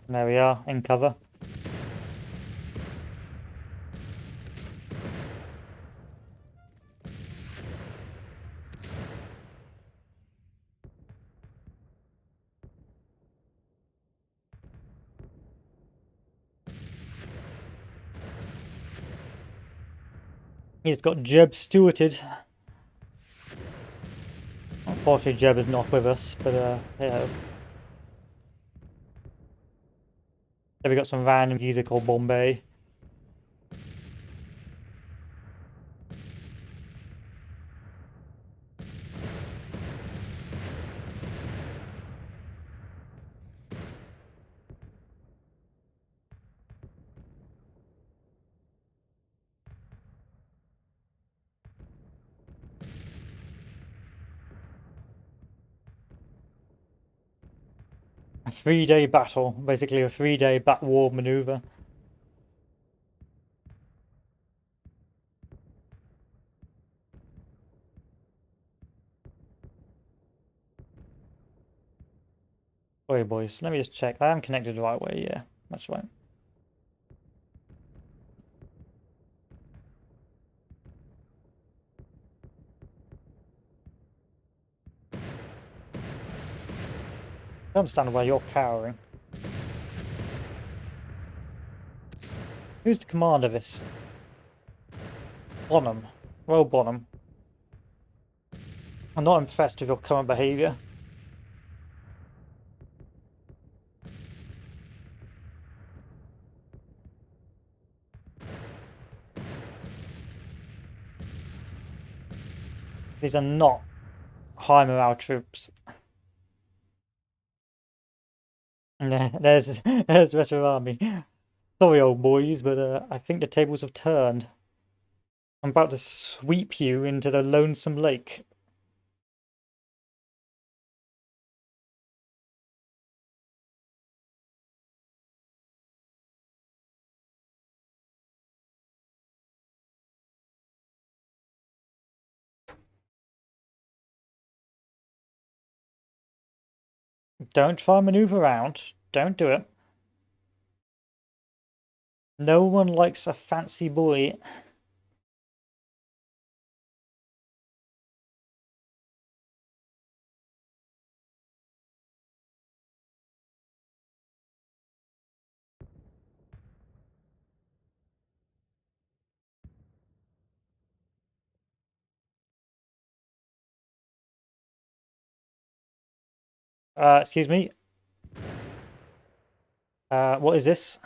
There we are, in cover. He's got Jeb stewarded. Unfortunately, Jeb is not with us, but yeah. Then we got some random geezer called Bombay. 3-day battle, basically a 3-day back war maneuver. Sorry, boys. Let me just check. I am connected the right way. Yeah, that's right. I understand why you're cowering. Who's the commander of this? Bonham. Well, Bonham. I'm not impressed with your current behaviour. These are not high morale troops. There's the rest of our army. Sorry, old boys, but I think the tables have turned. I'm about to sweep you into the lonesome lake. Don't try and maneuver around. Don't do it. No one likes a fancy boy. Excuse me. What is this?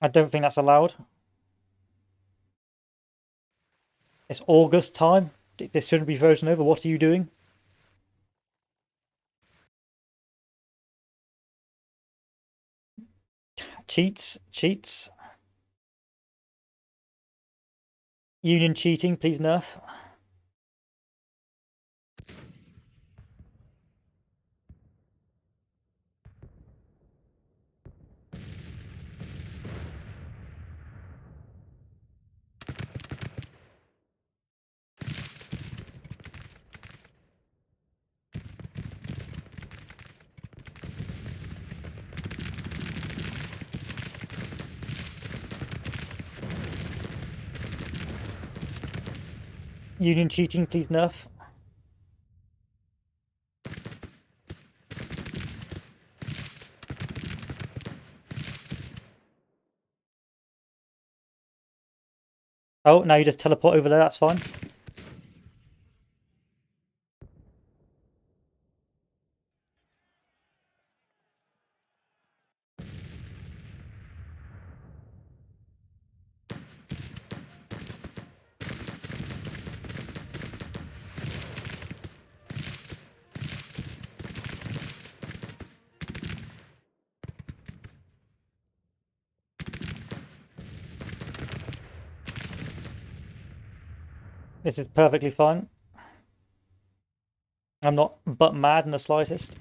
I don't think that's allowed. It's August time. This shouldn't be frozen over. What are you doing? Cheats. Cheats. Union cheating, please nerf. Union cheating, please nerf. Oh, now you just teleport over there, that's fine. This is perfectly fine. I'm not butt mad in the slightest.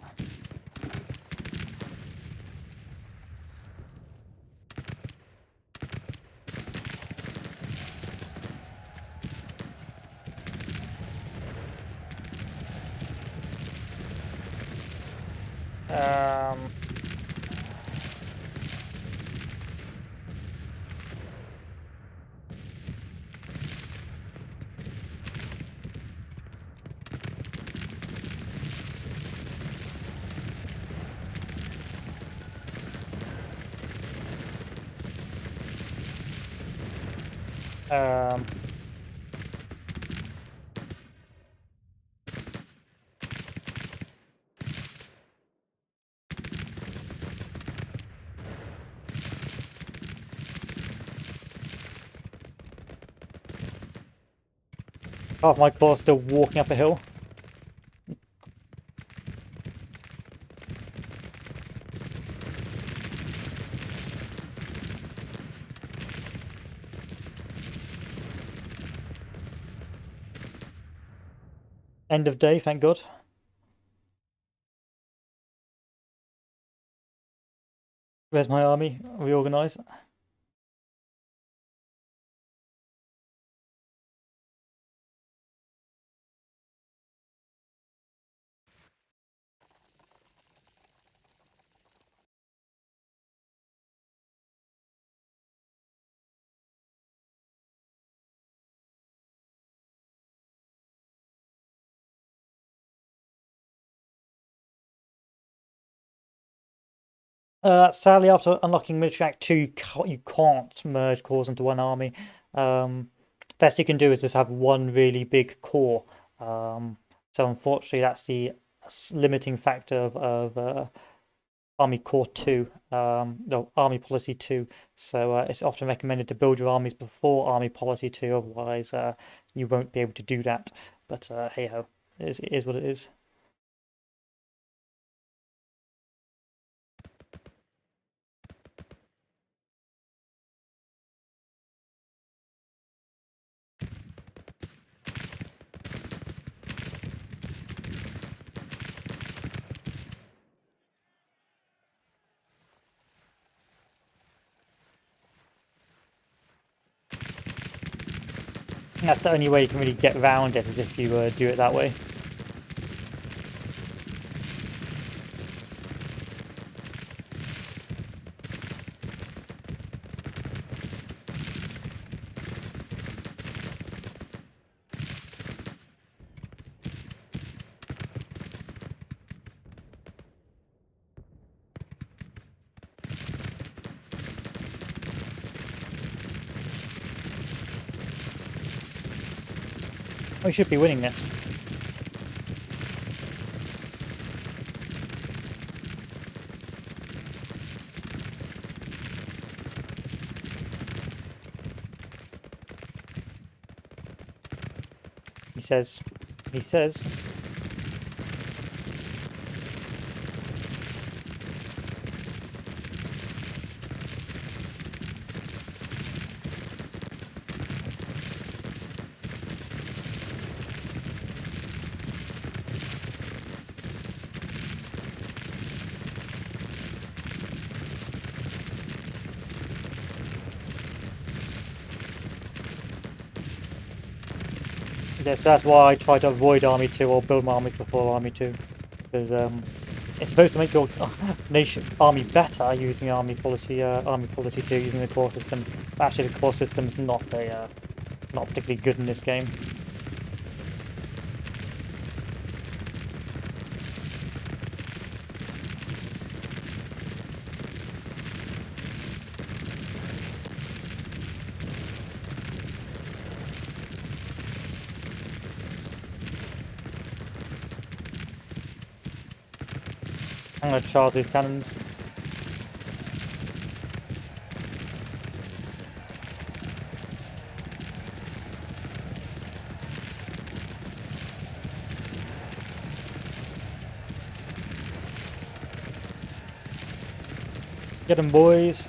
Half my corps still walking up a hill. End of day, thank God. Where's my army? Reorganise. Sadly, after unlocking Military Act 2, you can't merge corps into one army. Best you can do is just have one really big corps. So unfortunately, that's the limiting factor of Army Corps 2, no, Army Policy 2. So it's often recommended to build your armies before Army Policy 2, otherwise you won't be able to do that. But hey ho, it is what it is. That's the only way you can really get around it, is if you do it that way. We should be winning this. He says. He says. Yes, that's why I try to avoid Army 2 or build my army before Army 2. Because it's supposed to make your nation army better using Army Policy 2, using the core system. But actually the core system is not particularly good in this game. I'm going to charge these cannons. Get them, boys.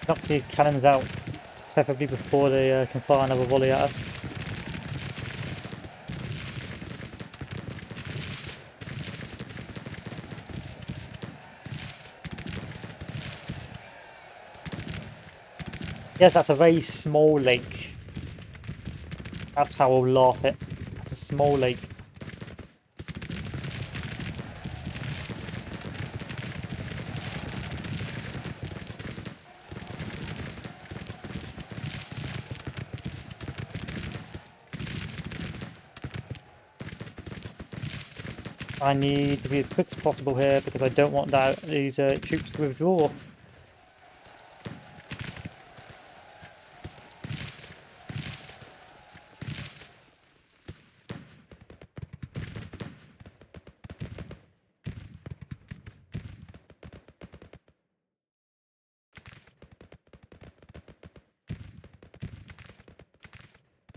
Knock these cannons out, preferably before they can fire another volley at us. Yes, that's a very small lake. That's how we'll laugh it. That's a small lake. I need to be as quick as possible here because I don't want these troops to withdraw.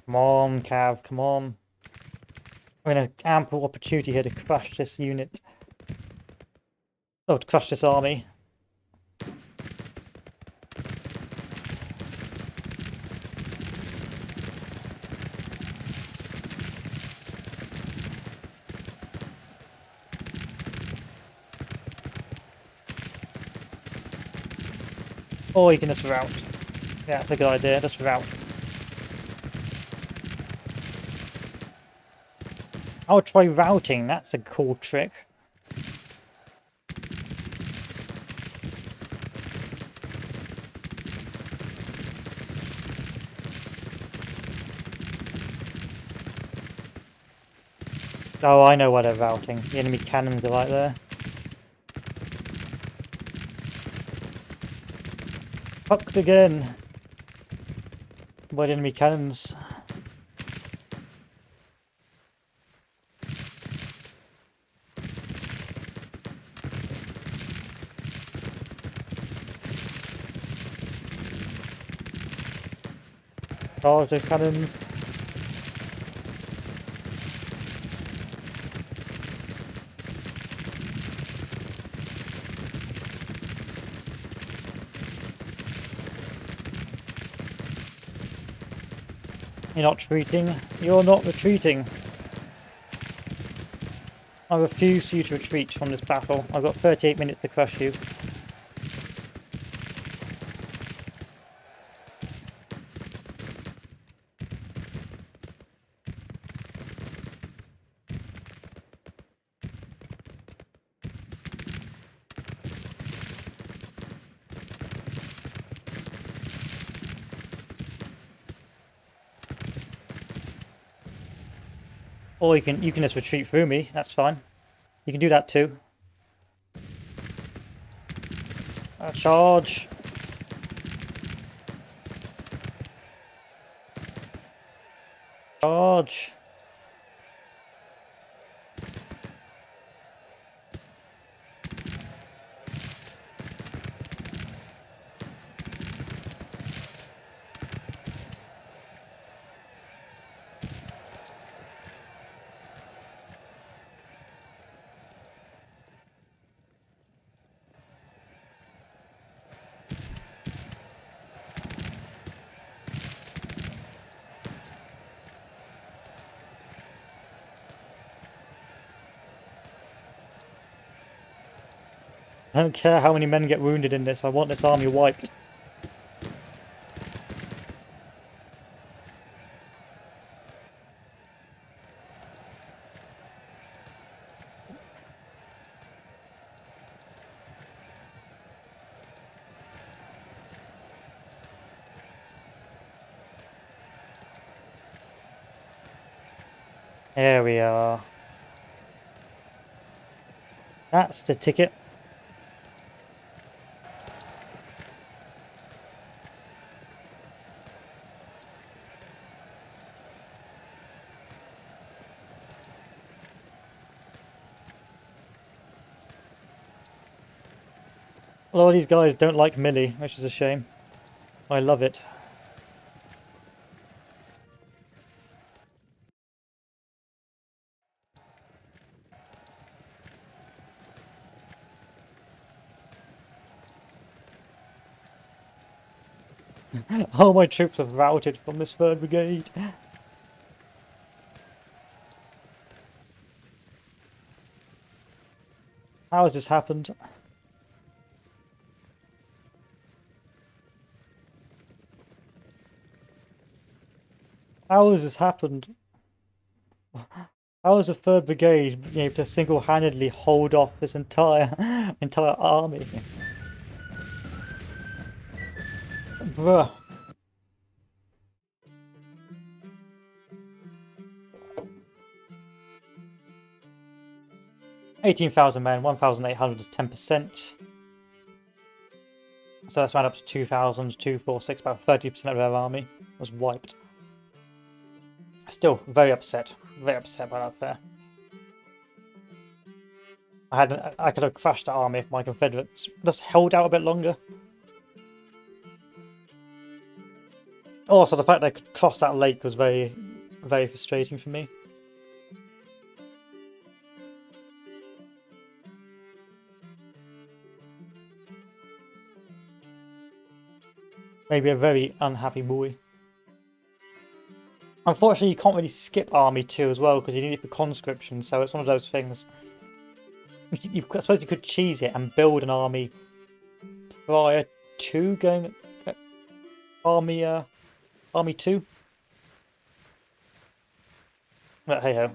Come on, Cav, come on. We're in an ample opportunity here to crush this unit. Oh, to crush this army. Or you can just rout. Yeah, that's a good idea. Just rout. I'll try routing. That's a cool trick. Oh, I know why they're routing. The enemy cannons are right there. Fucked again by the enemy cannons. Charge those cannons. You're not retreating. You're not retreating. I refuse for you to retreat from this battle. I've got 38 minutes to crush you. Or you can just retreat through me. That's fine. You can do that too. Charge. Charge. I don't care how many men get wounded in this. I want this army wiped. There we are. That's the ticket. A lot of these guys don't like melee, which is a shame. I love it. All my troops have routed from this 3rd Brigade. How has this happened? How has this happened? How has the 3rd Brigade been able to single-handedly hold off this entire army? Bruh. 18,000 men, 1,800 is 10%. So that's round up to 2,000, 246, about 30% of their army was wiped. Still very upset by that there. I could have crushed that army if my Confederates just held out a bit longer. Also, the fact they could cross that lake was very, very frustrating for me. Maybe a very unhappy boy. Unfortunately, you can't really skip Army 2 as well because you need it for conscription, so it's one of those things. I suppose you could cheese it and build an army prior to going Army 2. But hey ho.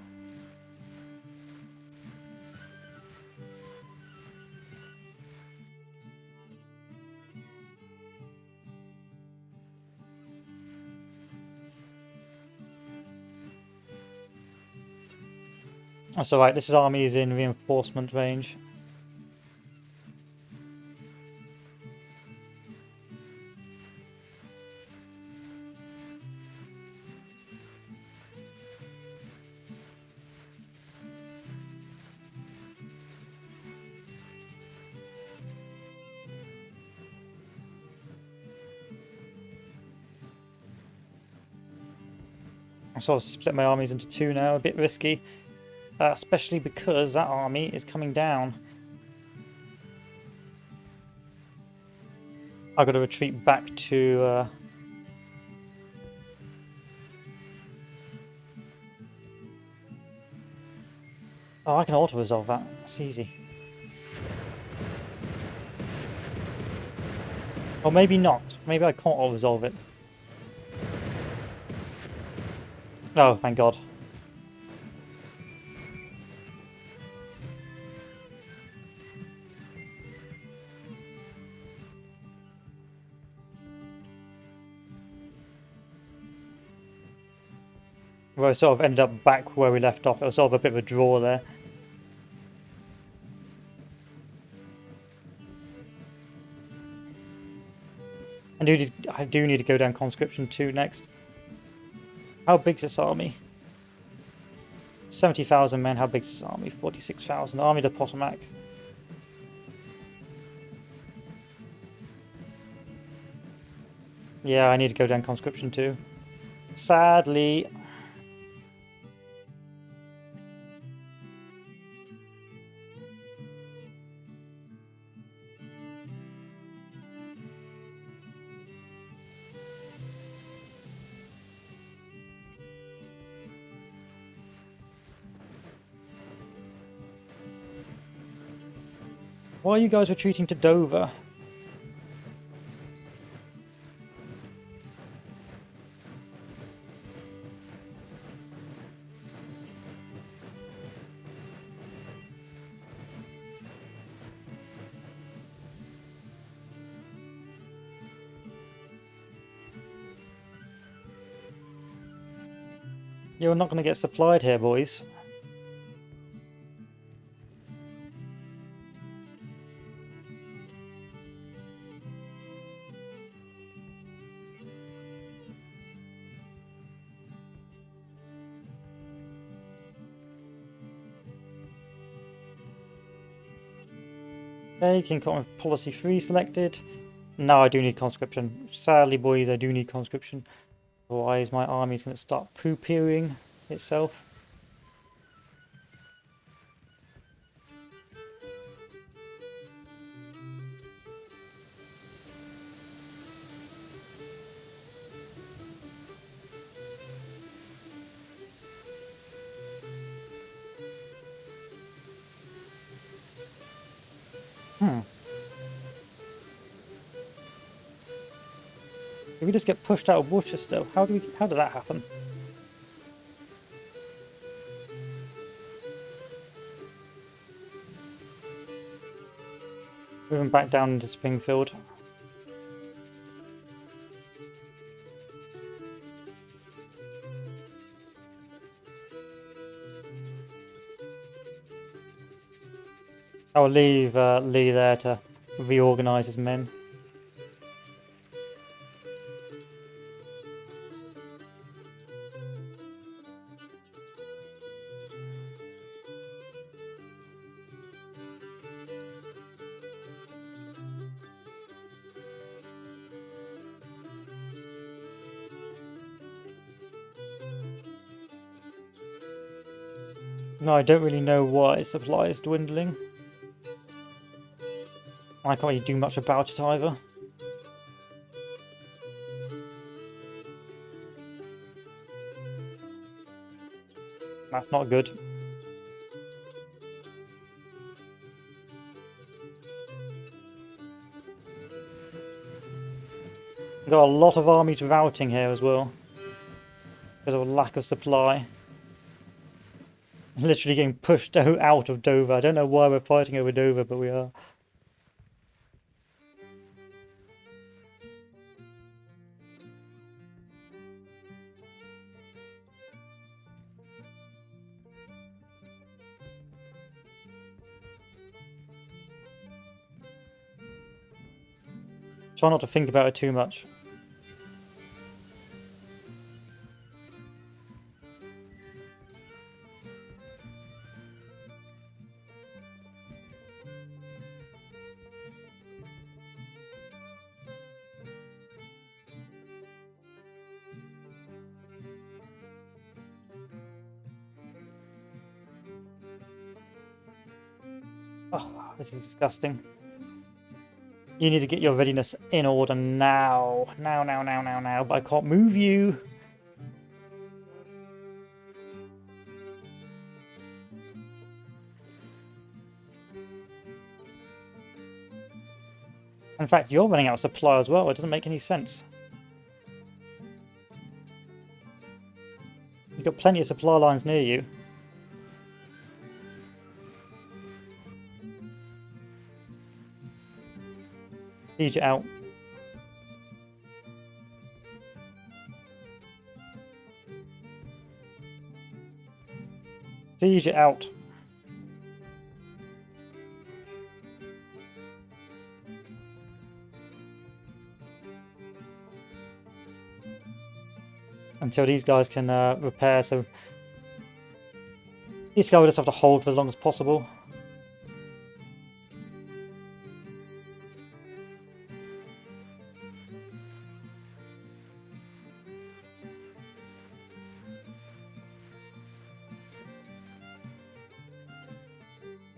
That's alright, this army is in reinforcement range. I sort of split my armies into two now, a bit risky. Especially because that army is coming down. I've got to retreat back to... Oh, I can auto-resolve that. That's easy. Or maybe not. Maybe I can't auto-resolve it. Oh, thank God. Where I sort of ended up back where we left off. It was sort of a bit of a draw there. I do need to go down conscription 2 next. How big's this army? 70,000 men. How big's this army? 46,000. Army de Potomac. Yeah, I need to go down conscription 2. Sadly. Why are you guys retreating to Dover? You're not going to get supplied here, boys. Okay, King Cotton with policy 3 selected. No, I do need conscription. Sadly, boys, I do need conscription. Otherwise, my army is going to start poo-pooing itself. Did we just get pushed out of Worcester? How did that happen? Moving back down into Springfield. I'll leave Lee there to reorganise his men. No, I don't really know why supply is dwindling. I can't really do much about it either. That's not good. We've got a lot of armies routing here as well. Because of a lack of supply. Literally getting pushed out of Dover. I don't know why we're fighting over Dover, but we are. Try not to think about it too much. Oh, this is disgusting. You need to get your readiness in order now. Now. But I can't move you. In fact, you're running out of supply as well. It doesn't make any sense. You've got plenty of supply lines near you. Siege it out. Siege it out. Until these guys can repair, so these guys will just have to hold for as long as possible.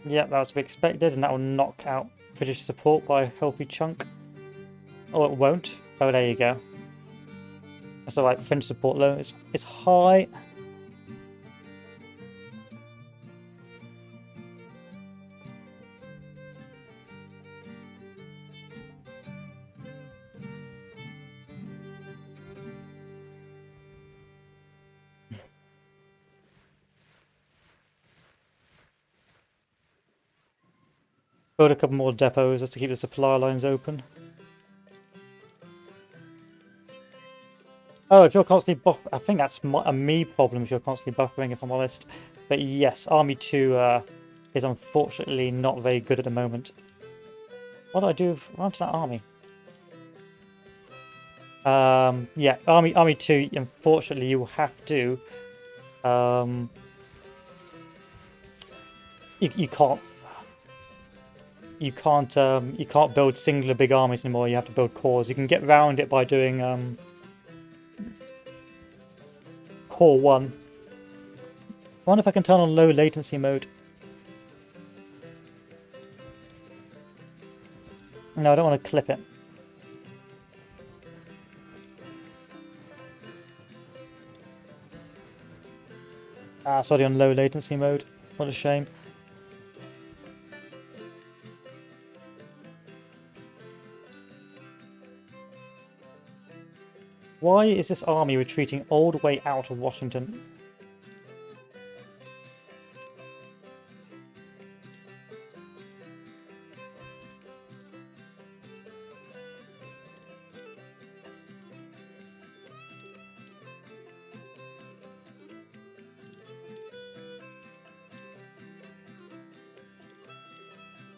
Yeah, that was to be expected, and that will knock out British support by a healthy chunk. Oh, it won't. Oh, there you go. That's alright, French support low is high. Build a couple more depots just to keep the supply lines open. Oh, if you're constantly buff, I think that's a me problem if you're constantly buffering, if I'm honest. But yes, Army 2 is unfortunately not very good at the moment. What do I do around to that army? Yeah, Army 2, unfortunately you will have to... You can't build singular big armies anymore. You have to build corps. You can get around it by doing Corps 1. I wonder if I can turn on low latency mode. No, I don't want to clip it. Sorry, on low latency mode. What a shame. Why is this army retreating all the way out of Washington?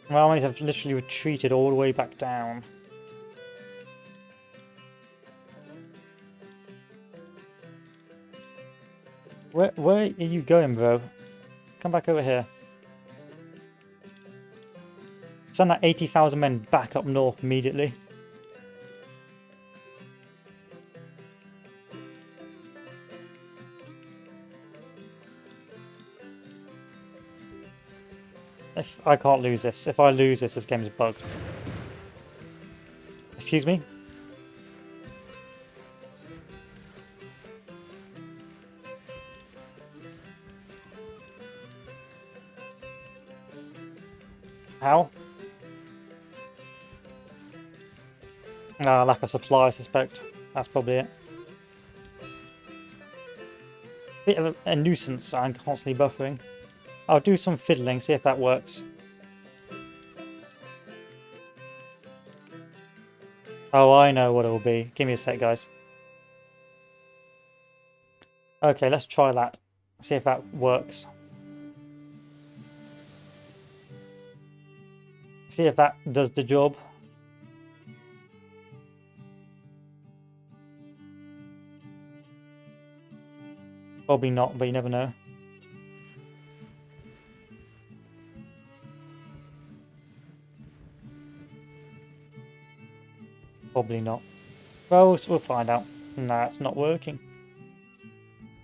My armies have literally retreated all the way back down. Where are you going, bro? Come back over here. Send that 80,000 men back up north immediately. If I can't lose this. If I lose this, this game is bugged. Excuse me? How? Lack of supply, I suspect. That's probably it. Bit of a nuisance, I'm constantly buffering. I'll do some fiddling, see if that works. Oh, I know what it will be. Give me a sec, guys. Okay, let's try that. See if that works. See if that does the job. Probably not, but you never know. Probably not. Well, we'll find out. Nah, it's not working.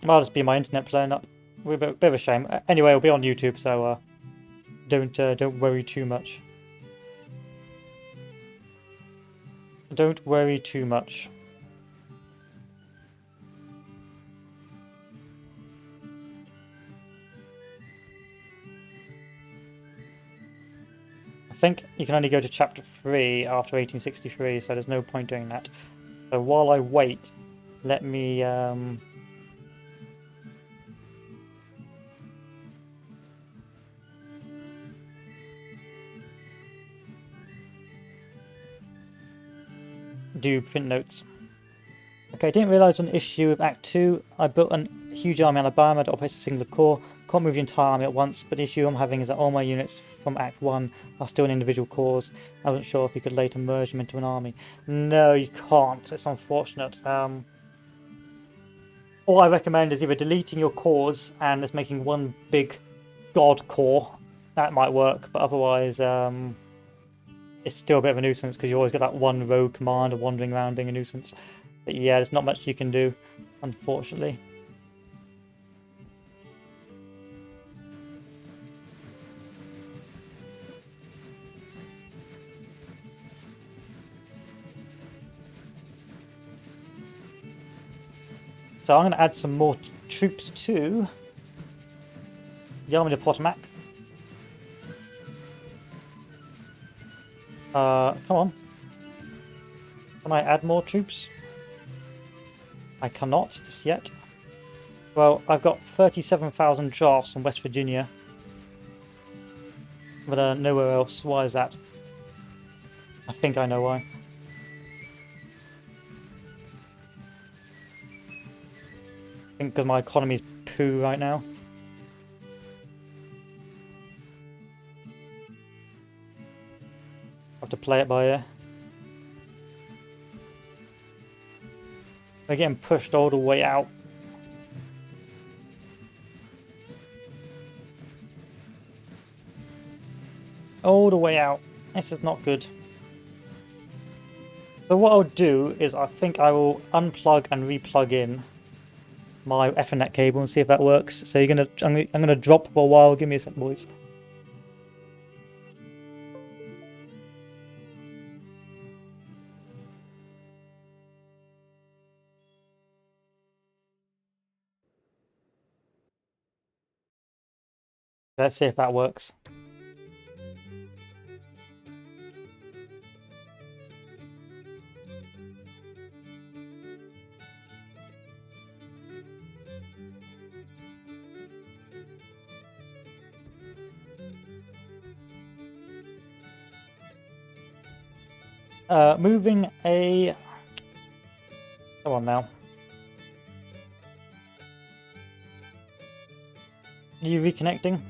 Might just be my internet playing up. A bit of a shame. Anyway, it'll be on YouTube, so don't worry too much. Don't worry too much. I think you can only go to chapter 3 after 1863, so there's no point doing that. So while I wait, let me do print notes. Okay, I didn't realise on issue of Act 2, I built a huge army in Alabama that operates a single corps. Can't move the entire army at once, but the issue I'm having is that all my units from Act 1 are still in individual corps. I wasn't sure if you could later merge them into an army. No, you can't. It's unfortunate. All I recommend is either deleting your corps and just making one big god corps. That might work, but otherwise it's still a bit of a nuisance because you always get that one rogue commander wandering around being a nuisance. But yeah, there's not much you can do, unfortunately. So I'm going to add some more troops to the Army of Potomac. Come on. Can I add more troops? I cannot just yet. Well, I've got 37,000 drafts from West Virginia. But nowhere else. Why is that? I think I know why. I think because my economy is poo right now. I have to play it by ear. We're getting pushed all the way out. All the way out. This is not good. So what I'll do is I think I will unplug and replug in my Ethernet cable and see if that works. So I'm gonna drop for a while. Give me a sec, boys. Let's see if that works. Moving a... Come on now. Are you reconnecting?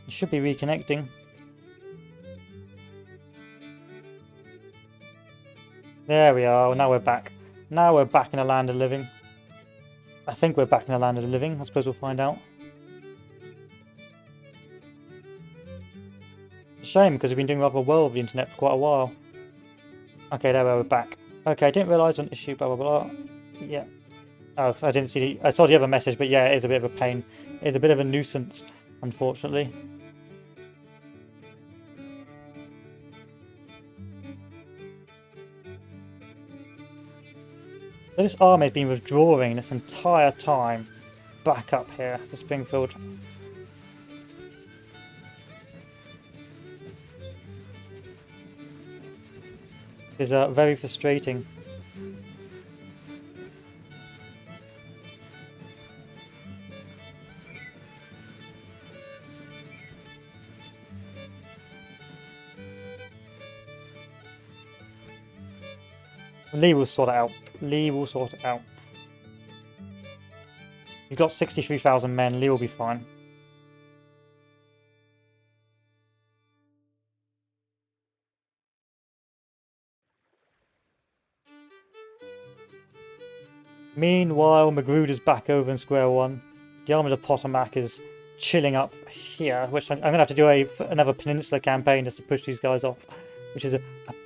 You should be reconnecting. There we are. Now we're back. Now we're back in the land of living. I think we're back in the land of the living. I suppose we'll find out. It's a shame because we've been doing rather well with the internet for quite a while. Okay, there we are. We're back. Okay, I didn't realise on issue blah blah blah. Yeah. Oh, I didn't see. I saw the other message, but yeah, it is a bit of a pain. It's a bit of a nuisance, unfortunately. So this army has been withdrawing this entire time back up here to Springfield. It's very frustrating. Lee will sort it out. Lee will sort it out. He's got 63,000 men. Lee will be fine. Meanwhile, Magruder's back over in square one. The Army of the Potomac is chilling up here, which I'm going to have to do another peninsula campaign just to push these guys off, which is a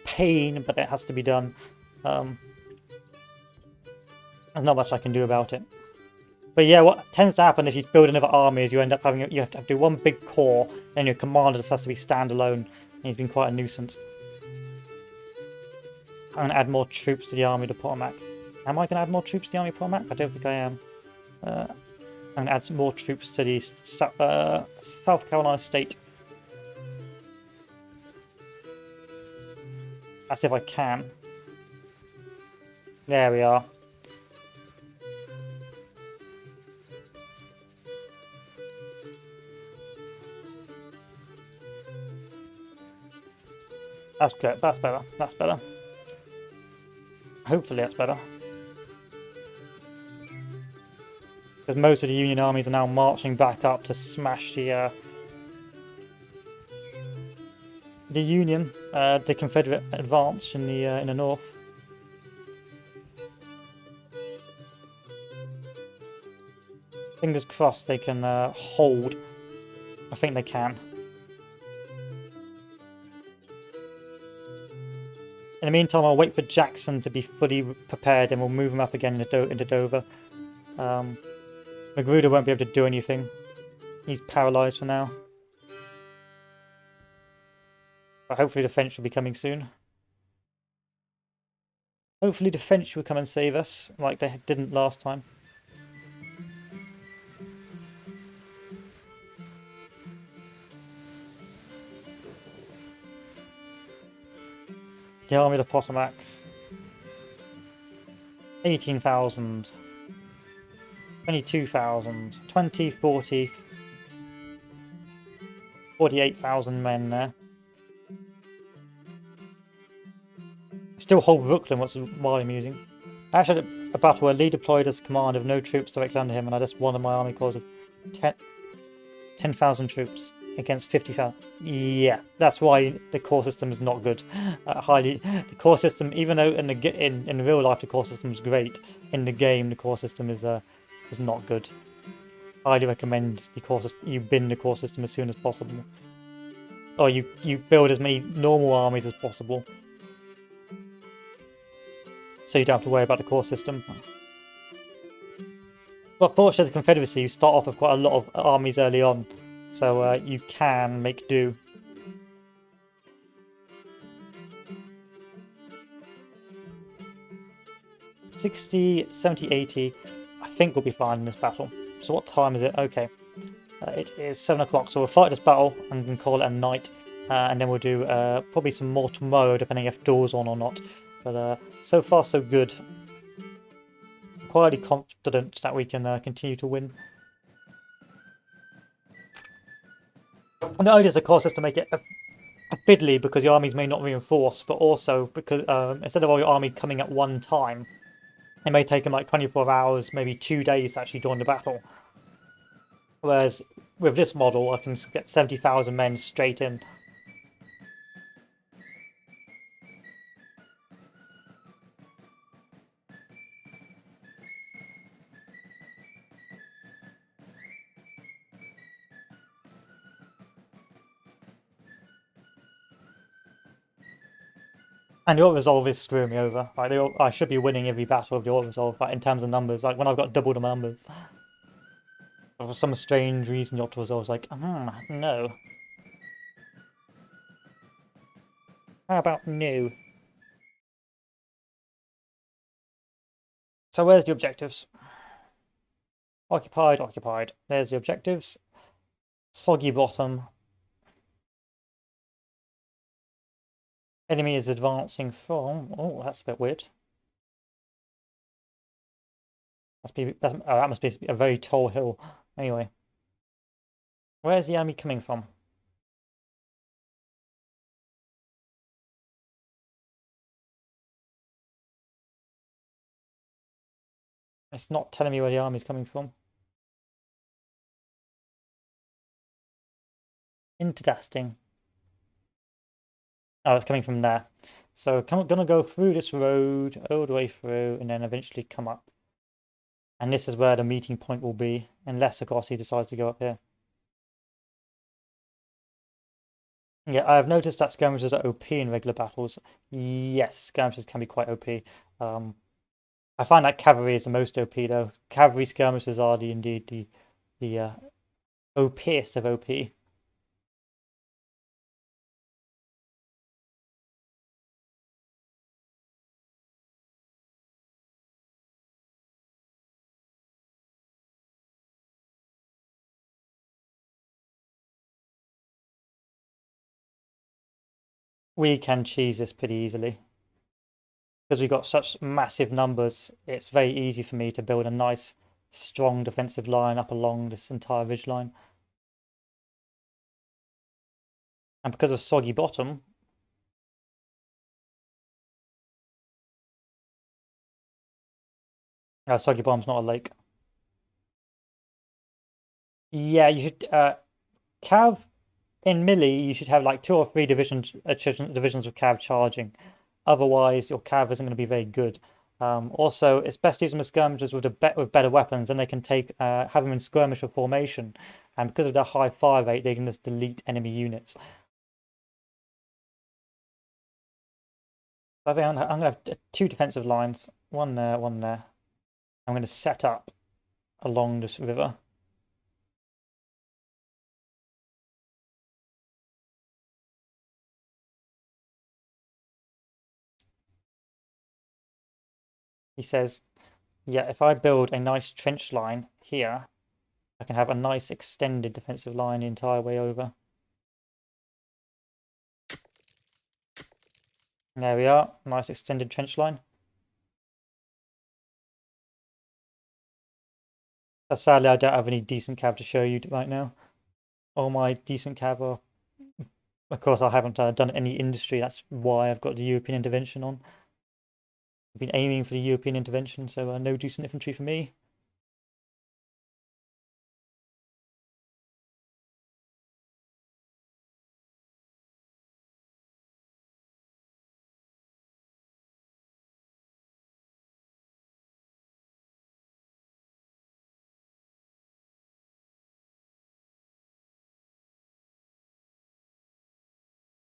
pain, but it has to be done. There's not much I can do about it. But yeah, what tends to happen if you build another army is you end up having you have to do one big corps, and your commander just has to be standalone, and he's been quite a nuisance. I'm going to add more troops to the Army of the Potomac. Am I going to add more troops to the Army of the Potomac? I don't think I am. I'm going to add some more troops to the South Carolina state. As if I can. There we are. That's good. That's better. That's better. Hopefully that's better. Because most of the Union armies are now marching back up to smash the Union, the Confederate advance in the north. Fingers crossed they can hold. I think they can. In the meantime, I'll wait for Jackson to be fully prepared, and we'll move him up again into Dover. Magruder won't be able to do anything. He's paralysed for now. But hopefully the French will be coming soon. Hopefully the French will come and save us, like they didn't last time. The Army of the Potomac. 18,000. 22,000. 20, 40. 48,000 men there. Still hold Brooklyn, what's wildly amusing. I actually had a battle where Lee deployed as command of no troops directly under him, and I just won my army corps of 10,000 troops against 50,000. Yeah, that's why the core system is not good. The core system, even though in real life the core system is great, in the game the core system is not good. Highly recommend you bin the core system as soon as possible, or you build as many normal armies as possible, so you don't have to worry about the core system. But fortunately, the Confederacy, you start off with quite a lot of armies early on, so you can make do. $60, $70, $80, I think we'll be fine in this battle. So what time is it? Okay, it is 7 o'clock, so we'll fight this battle and then call it a night. And then we'll do probably some more tomorrow, depending if door's on or not. But so far so good. I'm quietly confident that we can continue to win. And not only is the core system make it a fiddly because the armies may not reinforce, but also because instead of all your army coming at one time, it may take them like 24 hours, maybe 2 days to actually join the battle. Whereas with this model, I can get 70,000 men straight in. And the auto resolve is screwing me over. Like I should be winning every battle of the auto resolve, like in terms of numbers. Like when I've got double the numbers, but for some strange reason, the auto resolve is like, no. How about no? So where's the objectives? Occupied, occupied. There's the objectives. Soggy bottom. Enemy is advancing from. Oh, that's a bit weird. That must be a very tall hill. Anyway, where's the enemy coming from? It's not telling me where the army's coming from. Interesting. Oh, it's coming from there. So I'm gonna go through this road all the way through, and then eventually come up. And this is where the meeting point will be, unless of course he decides to go up here. Yeah, I've noticed that skirmishers are OP in regular battles. Yes, skirmishers can be quite OP. I find that cavalry is the most OP though. Cavalry skirmishers are indeed the OPest of OP. We can cheese this pretty easily. Because we've got such massive numbers, it's very easy for me to build a nice, strong defensive line up along this entire ridge line. And because of soggy bottom, soggy bottom's not a lake. Yeah, you should cav in melee. You should have like 2 or 3 divisions of cav charging. Otherwise, your cav isn't going to be very good. Also, it's best to use them as skirmishers with better weapons, and they can have them in skirmisher formation. And because of their high fire rate, they can just delete enemy units. So I think I'm going to have 2 defensive lines, one there, one there. I'm going to set up along this river. He says, yeah, if I build a nice trench line here, I can have a nice extended defensive line the entire way over. There we are, nice extended trench line. But sadly, I don't have any decent cav to show you right now. All my decent cav are... Of course, I haven't done any industry. That's why I've got the European intervention on. I've been aiming for the European intervention, so no decent infantry for me.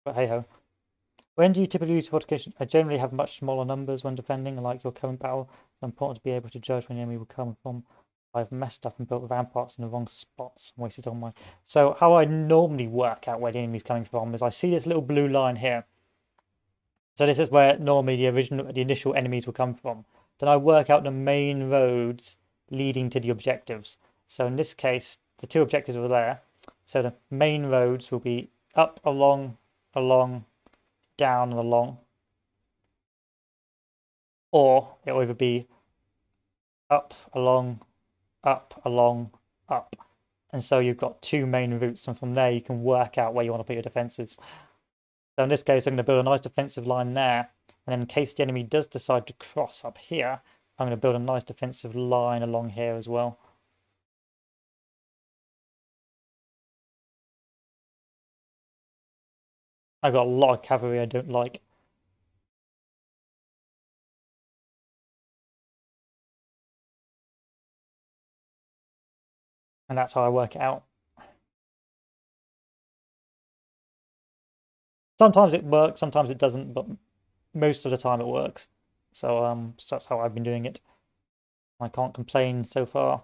But hey ho. When do you typically use fortification? I generally have much smaller numbers when defending, like your current battle. It's important to be able to judge when the enemy will come from. I've messed up and built ramparts in the wrong spots and wasted all my... So how I normally work out where the enemy's coming from is I see this little blue line here. So this is where normally the initial enemies will come from. Then I work out the main roads leading to the objectives. So in this case, the 2 objectives were there. So the main roads will be up, along, down and along, or it will either be up, along, up, and so you've got 2 main routes, and from there you can work out where you want to put your defenses. So in this case, I'm going to build a nice defensive line there, and then in case the enemy does decide to cross up here, I'm going to build a nice defensive line along here as well. I've got a lot of cavalry I don't like. And that's how I work it out. Sometimes it works, sometimes it doesn't, but most of the time it works. So that's how I've been doing it. I can't complain so far.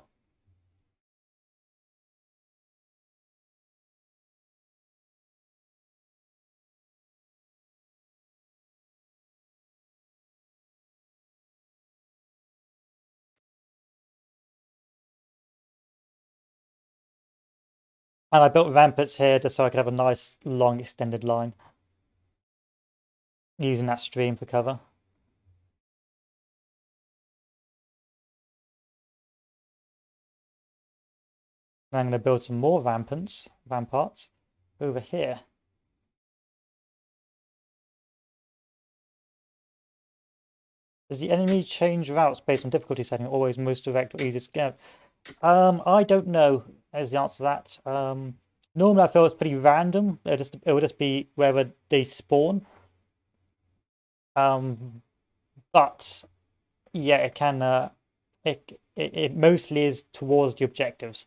And I built ramparts here just so I could have a nice long extended line, using that stream for cover. And I'm going to build some more ramparts over here. Does the enemy change routes based on difficulty setting? Always most direct or easiest? Yeah. I don't know. Is the answer to that. Normally I feel it's pretty random. It would just be wherever they spawn. But yeah, it can. It mostly is towards the objectives.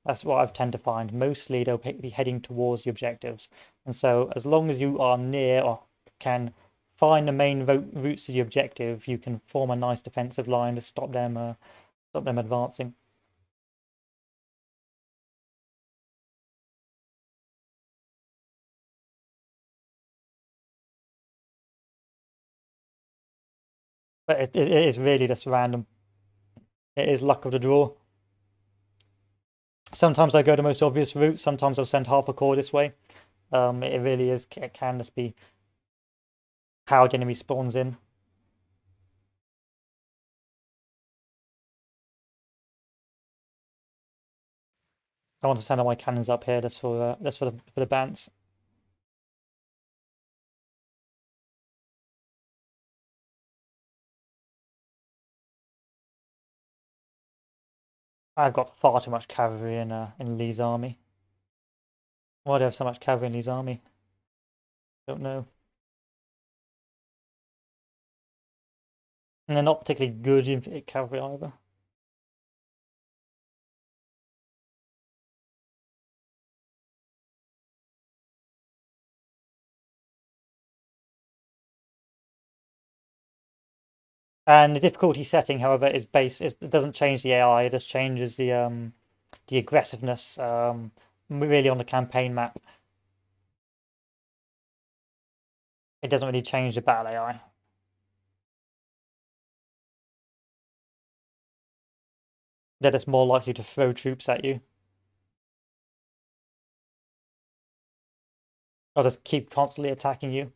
That's what I've tend to find. Mostly they'll be heading towards the objectives, and so as long as you are near or can find the main routes to the objective, you can form a nice defensive line to stop them advancing. But it is really just random. It is luck of the draw. Sometimes I go the most obvious route. Sometimes I'll send half a core this way. It really is. It can just be how the enemy spawns in. I want to send all my cannons up here just for the bants. I've got far too much cavalry in Lee's army. Why do I have so much cavalry in Lee's army? Don't know. And they're not particularly good in cavalry either. And the difficulty setting, however, is based. It doesn't change the AI. It just changes the aggressiveness really on the campaign map. It doesn't really change the battle AI. They're just more likely to throw troops at you. Or just keep constantly attacking you.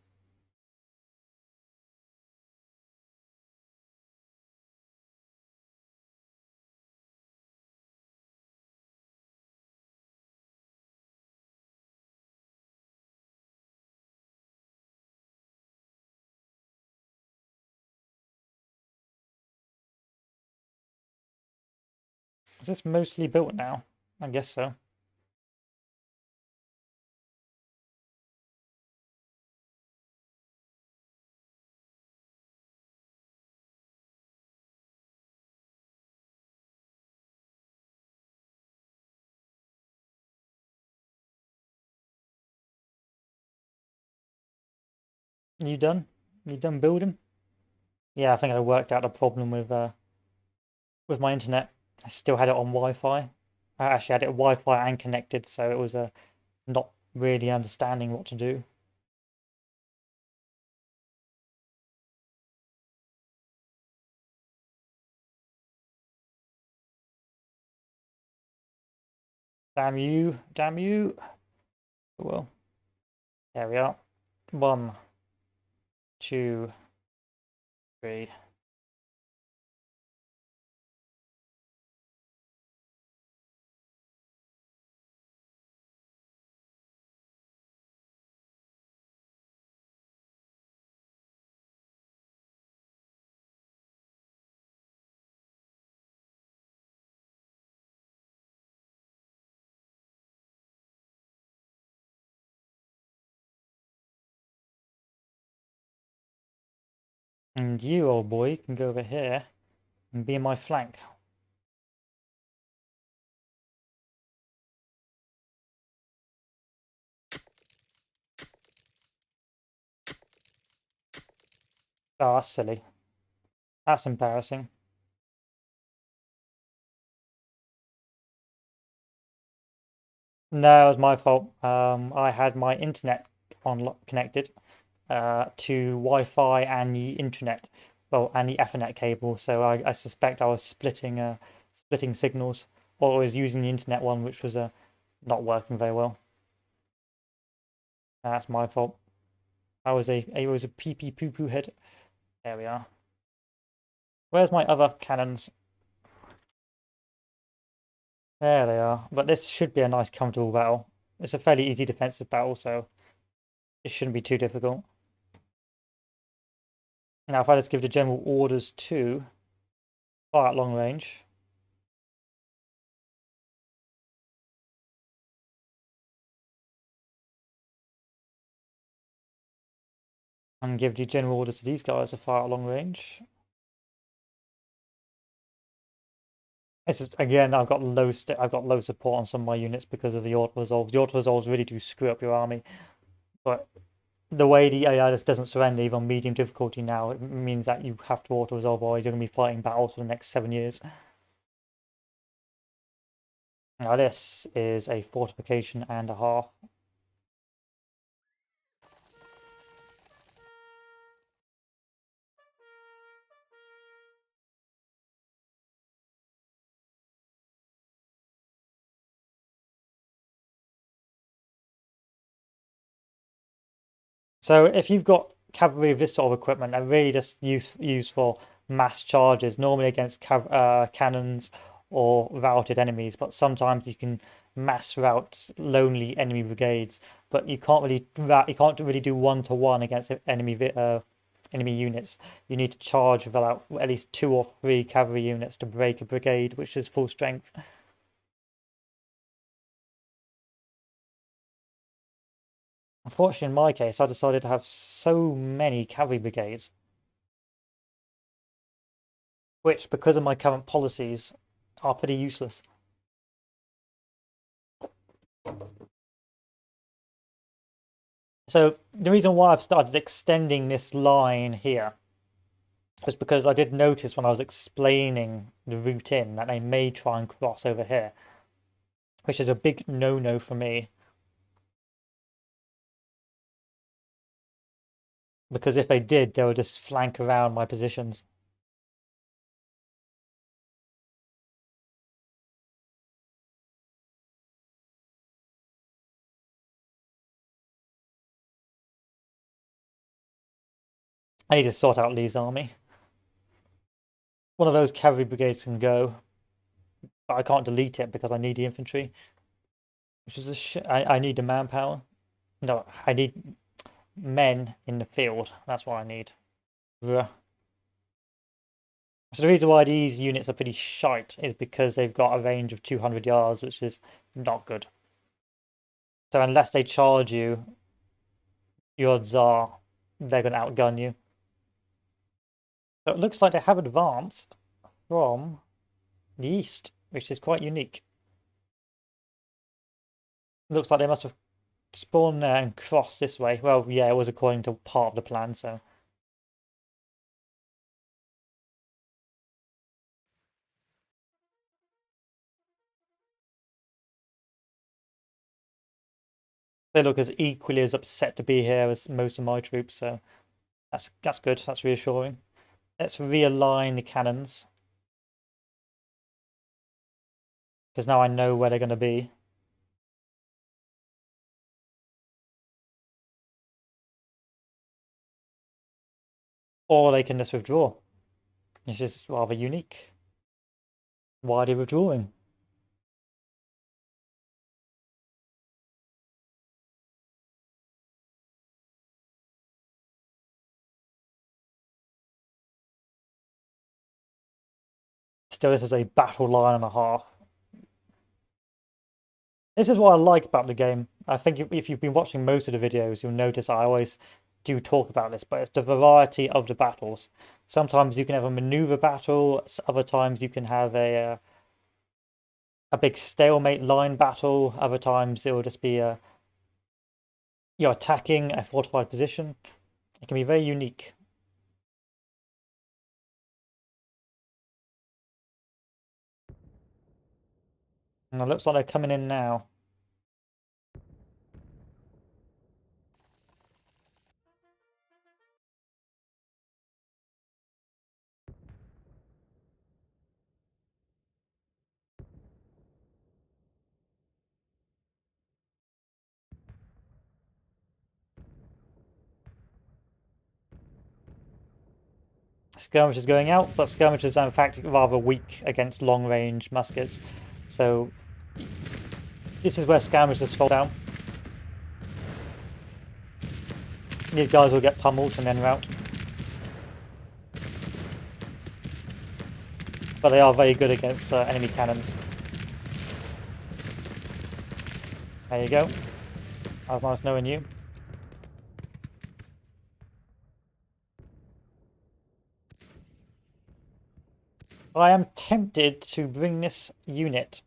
Is this mostly built now? I guess so. You done? You done building? Yeah, I think I worked out a problem with my internet. I still had it on Wi-Fi. I actually had it Wi-Fi and connected, so it was not really understanding what to do. Damn you, damn you. Well, there we are. 1, 2, 3. And you, old boy, can go over here and be in my flank. Oh, that's silly. That's embarrassing. No, it was my fault. I had my internet on connected to Wi-Fi and the internet, well, and the Ethernet cable. So I suspect I was splitting signals, or I was using the internet one, which was not working very well. That's my fault. I was a pee pee poo poo head. There we are. Where's my other cannons? There they are. But this should be a nice, comfortable battle. It's a fairly easy defensive battle, so it shouldn't be too difficult. Now, if I just give the general orders to fire at long range. And give the general orders to these guys to fire at long range. This is again, I've got low support on some of my units because of the auto resolves. The auto resolves really do screw up your army, but the way the AI just doesn't surrender even on medium difficulty now, it means that you have to auto resolve, or you're going to be fighting battles for the next 7 years. Now this is a fortification and a half. So if you've got cavalry of this sort of equipment, they're really just used for mass charges, normally against cannons or routed enemies. But sometimes you can mass rout lonely enemy brigades. But you can't really do one-to-one against enemy units. You need to charge with about at least 2 or 3 cavalry units to break a brigade, which is full strength. Unfortunately, in my case, I decided to have so many cavalry brigades, which, because of my current policies, are pretty useless. So the reason why I've started extending this line here was because I did notice when I was explaining the route in that they may try and cross over here, which is a big no-no for me. Because if they did, they would just flank around my positions. I need to sort out Lee's army. One of those cavalry brigades can go, but I can't delete it because I need the infantry, which is I need the manpower. No, I need men in the field. That's what I need. Ugh. So the reason why these units are pretty shite is because they've got a range of 200 yards, which is not good. So unless they charge you, the odds are they're going to outgun you. So it looks like they have advanced from the east, which is quite unique. Looks like they must have spawned there and crossed this way. Well, yeah, it was according to part of the plan, so. They look as equally as upset to be here as most of my troops, so that's good. That's reassuring. Let's realign the cannons, because now I know where they're going to be. Or they can just withdraw. It's just rather unique. Why are they withdrawing? Still, this is a battle line and a half. This is what I like about the game. I think if you've been watching most of the videos, you'll notice I always do talk about this, but it's the variety of the battles. Sometimes you can have a maneuver battle, other times you can have a big stalemate line battle, other times it will just be you're attacking a fortified position. It can be very unique. And it looks like they're coming in now. Skirmishers going out, but skirmishers are in fact rather weak against long-range muskets. So this is where skirmishers fall down. These guys will get pummeled and then rout. But they are very good against enemy cannons. There you go. I've nice knowing you. I am tempted to bring this unit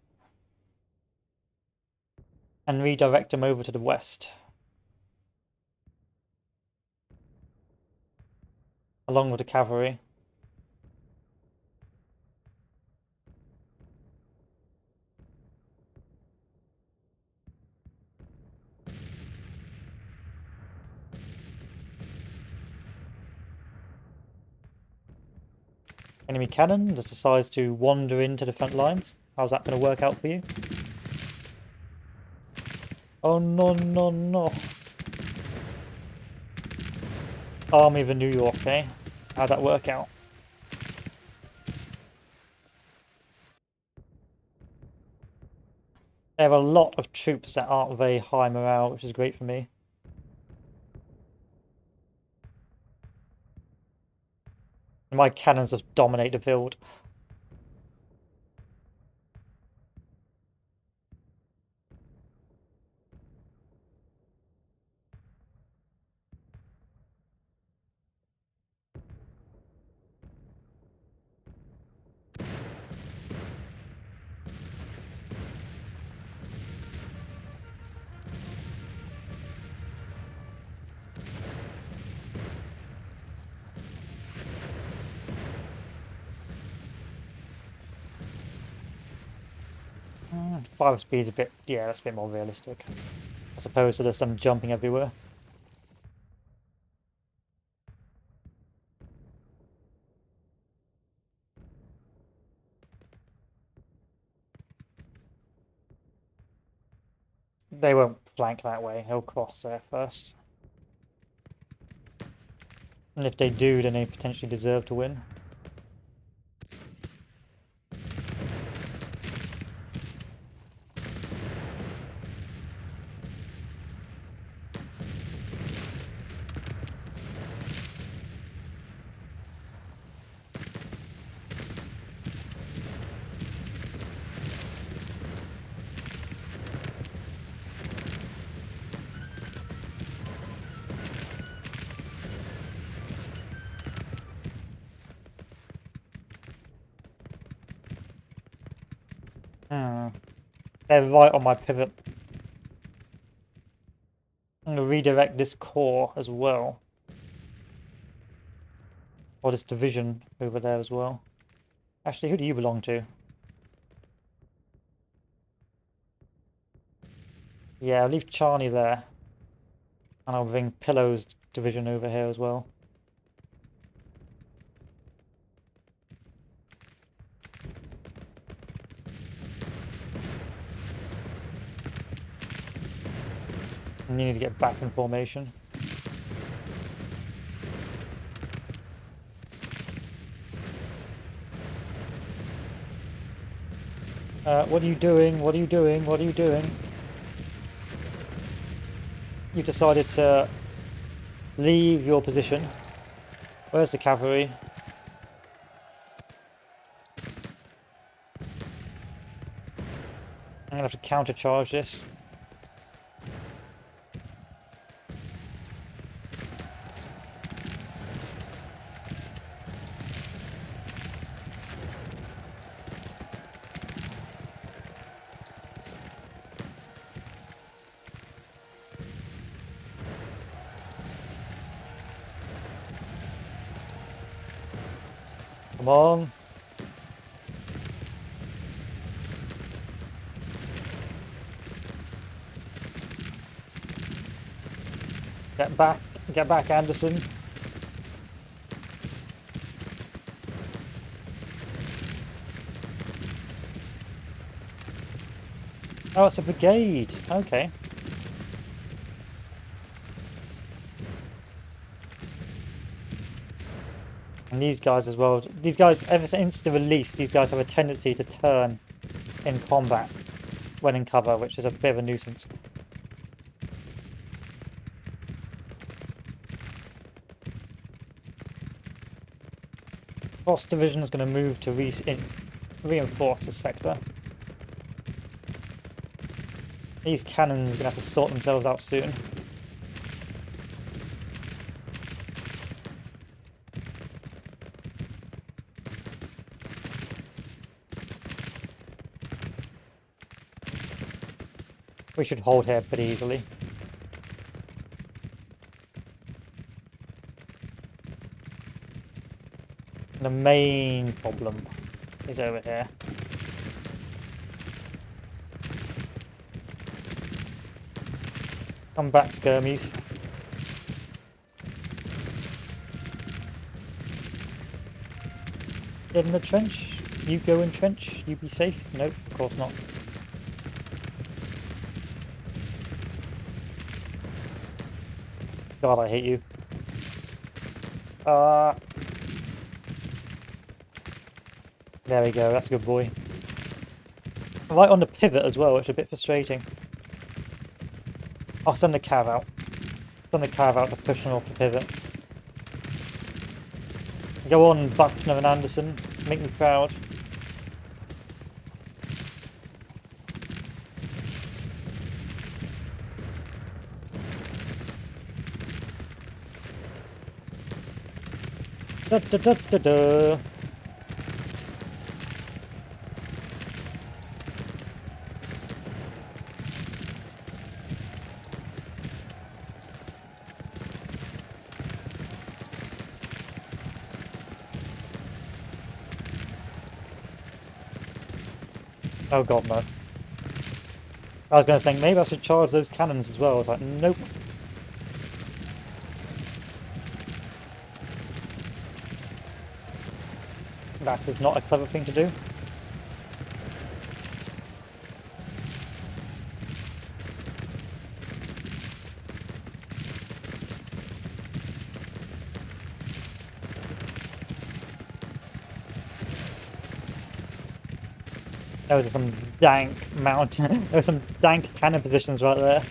and redirect them over to the west. Along with the cavalry. Enemy cannon just decides to wander into the front lines. How's that going to work out for you? Oh no, no, no. Army of New York, eh? How'd that work out? They have a lot of troops that aren't very high morale, which is great for me. And my cannons just dominate the field. Fire speed a bit, yeah, that's a bit more realistic. As opposed to just them jumping everywhere. They won't flank that way, they'll cross there first. And if they do, then they potentially deserve to win. They're right on my pivot. I'm going to redirect this corps as well. Or this division over there as well. Actually, who do you belong to? Yeah, I'll leave Charney there. And I'll bring Pillow's division over here as well. And you need to get back in formation. What are you doing? What are you doing? What are you doing? You've decided to leave your position. Where's the cavalry? I'm going to have to countercharge this. Come on. Get back, Anderson. Oh, it's a brigade. Okay. And these guys as well. These guys, ever since the release, these guys have a tendency to turn in combat when in cover, which is a bit of a nuisance. Boss division is going to move to reinforce this sector. These cannons are going to have to sort themselves out soon. We should hold here pretty easily. The main problem is over here. Come back, skirmies. Get in the trench. You go in trench. You be safe. Nope, of course not. God, I hate you. There we go, that's a good boy. Right on the pivot as well, which is a bit frustrating. I'll send the cav out. Send the cav out to push them off the pivot. Go on, Buckner and Anderson. Make me proud. Da, da, da, da, da. Oh god, no. I was going to think maybe I should charge those cannons as well. I was like, nope. That is not a clever thing to do. There was some dank mountain. There were some dank cannon positions right there.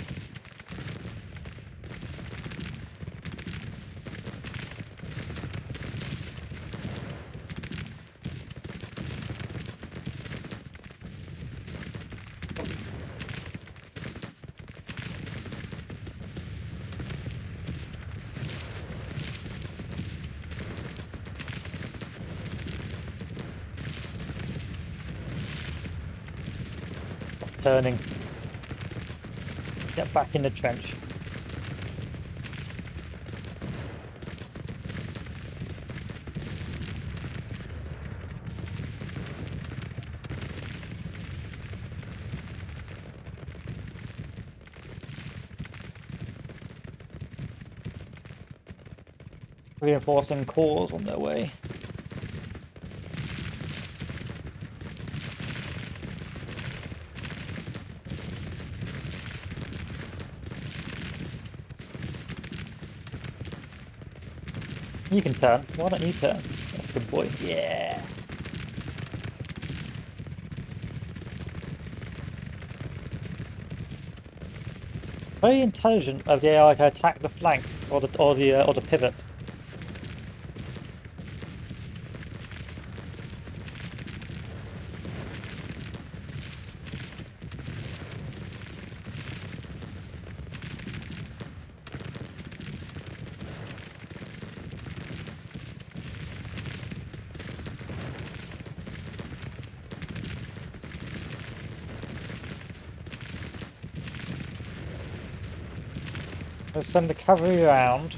Turning. Get back in the trench. Reinforcing corps on their way. You can turn. Why don't you turn? That's a good boy. Yeah. Very intelligent of the AI to attack the flank or the pivot. Let's send the cavalry around.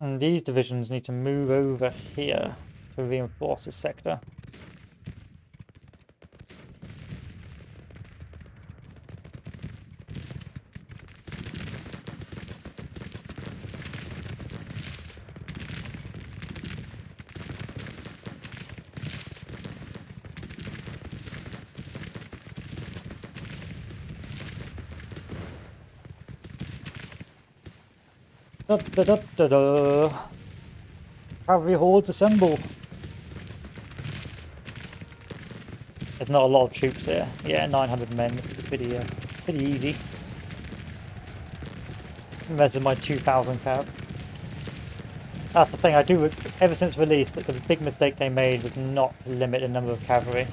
And these divisions need to move over here to reinforce this sector. Da, da, da, da, da. Cavalry hordes assemble. There's not a lot of troops here. Yeah, 900 men. This is pretty easy. This is my 2,000 cav. That's the thing. I do. Ever since release, that the big mistake they made was not to limit the number of cavalry.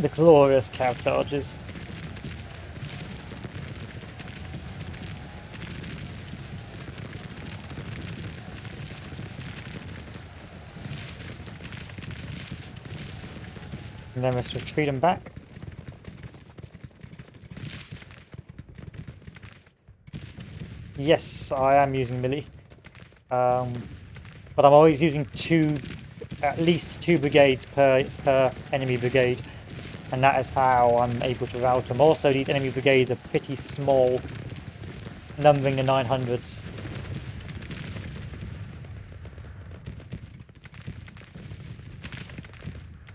The glorious cav charges. And then let's retreat them back. Yes, I am using melee. But I'm always using at least two brigades per enemy brigade. And that is how I'm able to rout them. Also, these enemy brigades are pretty small, numbering the 900s.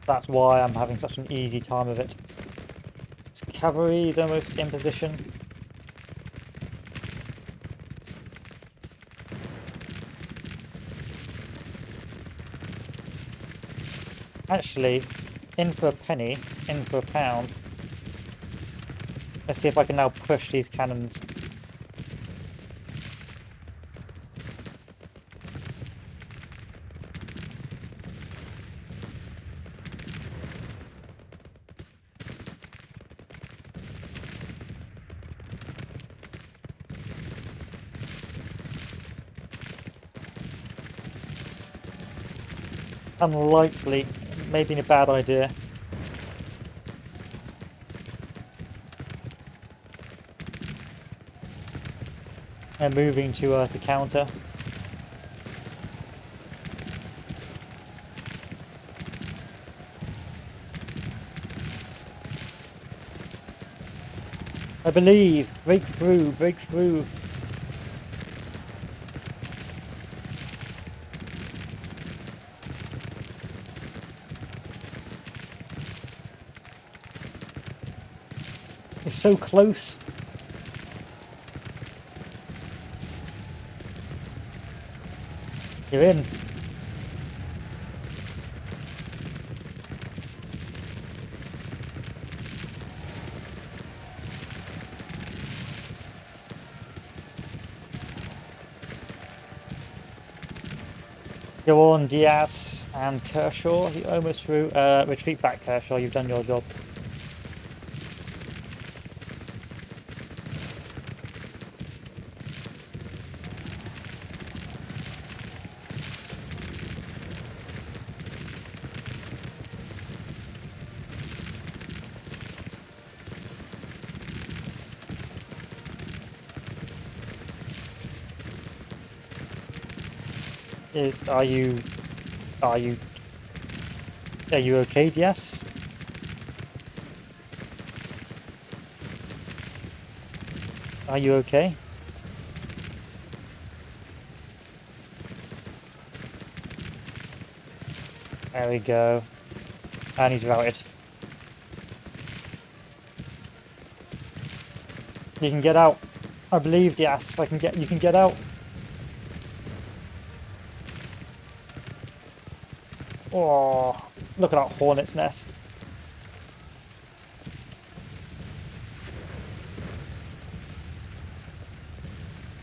That's why I'm having such an easy time of it. This cavalry is almost in position. Actually, in for a penny, in for a pound. Let's see if I can now push these cannons. Unlikely, maybe a bad idea. And moving to counter. I believe. Break through, break through. It's so close. You're in. Go on, Diaz and Kershaw. He almost through. Retreat back, Kershaw. You've done your job. Are you okay, yes? Are you okay? There we go. And he's routed. You can get out. I believe, yes, you can get out. Oh, look at that hornet's nest.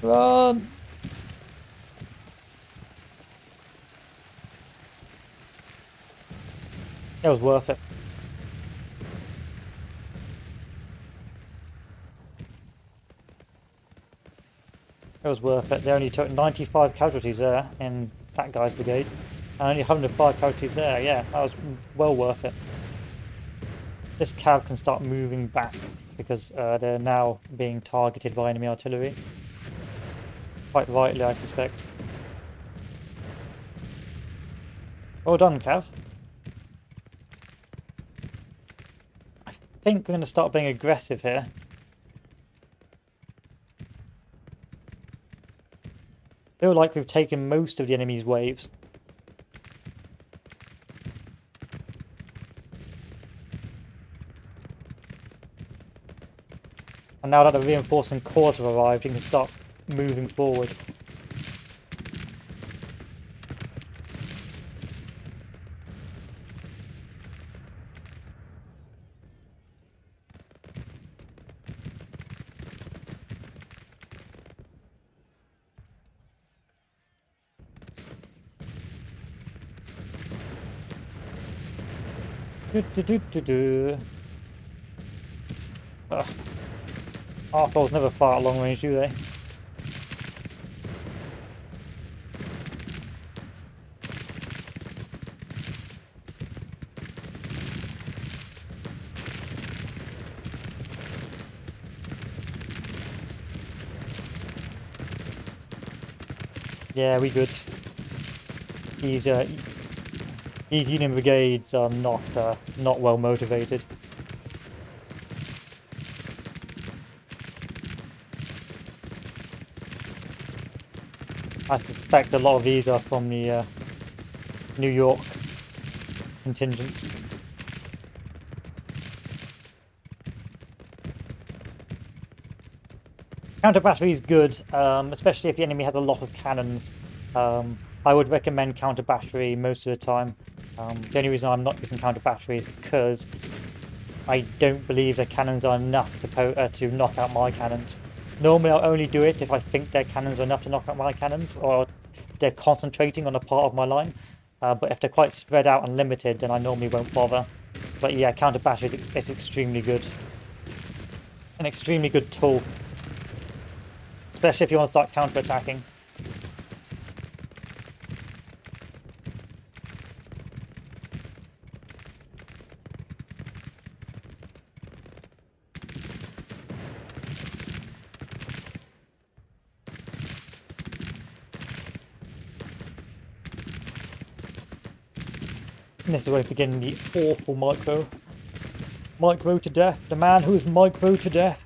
Run! It was worth it. It was worth it. They only took 95 casualties there in that guy's brigade. And only 105 casualties there. Yeah, that was well worth it. This cav can start moving back. because they're now being targeted by enemy artillery. Quite rightly, I suspect. Well done, Cav. I think we're going to start being aggressive here. Feel like we've taken most of the enemy's waves. And now that the reinforcing corps have arrived, you can start moving forward. Arseholes never fire at long range, do they? Yeah, we good. These Union brigades are not well motivated. I suspect a lot of these are from the New York contingents. Counter battery is good, especially if the enemy has a lot of cannons. I would recommend counter battery most of the time. The only reason I'm not using counter battery is because I don't believe their cannons are enough to knock out my cannons. Normally I'll only do it if I think their cannons are enough to knock out my cannons, or they're concentrating on a part of my line. But if they're quite spread out and limited, then I normally won't bother. But yeah, counter battery is extremely good. An extremely good tool. Especially if you want to start counter-attacking. And this is where we begin the awful micro. Micro to death. The man who is micro to death.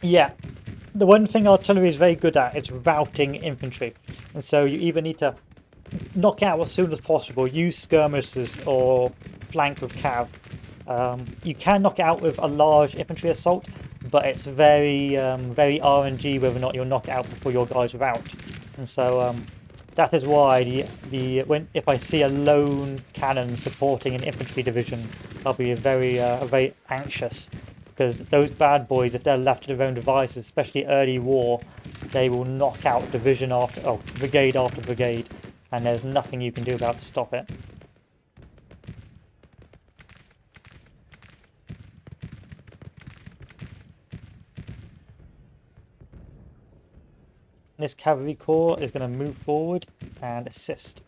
Yeah, the one thing artillery is very good at is routing infantry. And so you either need to knock out as soon as possible, use skirmishers or flank with cav. You can knock it out with a large infantry assault, but it's very RNG whether or not you'll knock it out before your guys rout. And so that is why if I see a lone cannon supporting an infantry division, I'll be very anxious, because those bad boys, if they're left to their own devices, especially early war, they will knock out brigade after brigade, and there's nothing you can do about to stop it. This cavalry corps is going to move forward and assist.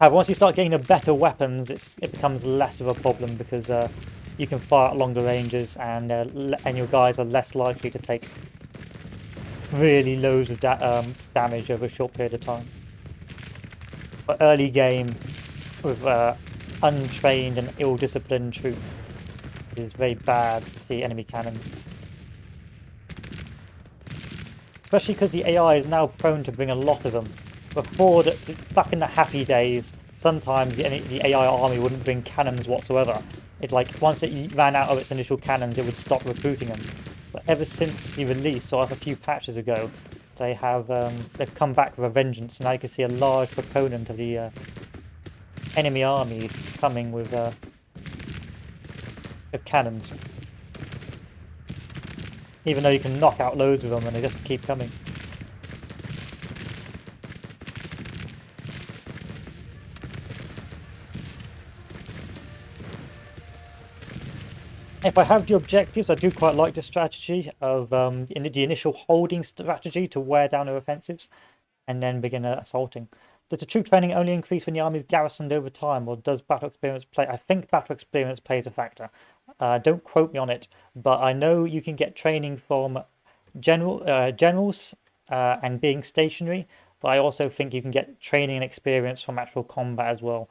However, once you start getting the better weapons, it becomes less of a problem, because you can fire at longer ranges, and your guys are less likely to take really loads of damage over a short period of time. But early game with untrained and ill-disciplined troops, it is very bad to see enemy cannons. Especially because the AI is now prone to bring a lot of them. Before, back in the happy days, sometimes the AI army wouldn't bring cannons whatsoever. Once it ran out of its initial cannons, it would stop recruiting them. But ever since the release, sort of a few patches ago, they've come back with a vengeance, and now you can see a large proponent of the enemy armies coming with cannons. Even though you can knock out loads of them, and they just keep coming. If I have the objectives, I do quite like the strategy of in the initial holding strategy to wear down their offensives and then begin assaulting. Does the troop training only increase when the army is garrisoned over time, or does battle experience play? I think battle experience plays a factor. Don't quote me on it, but I know you can get training from generals and being stationary, but I also think you can get training and experience from actual combat as well,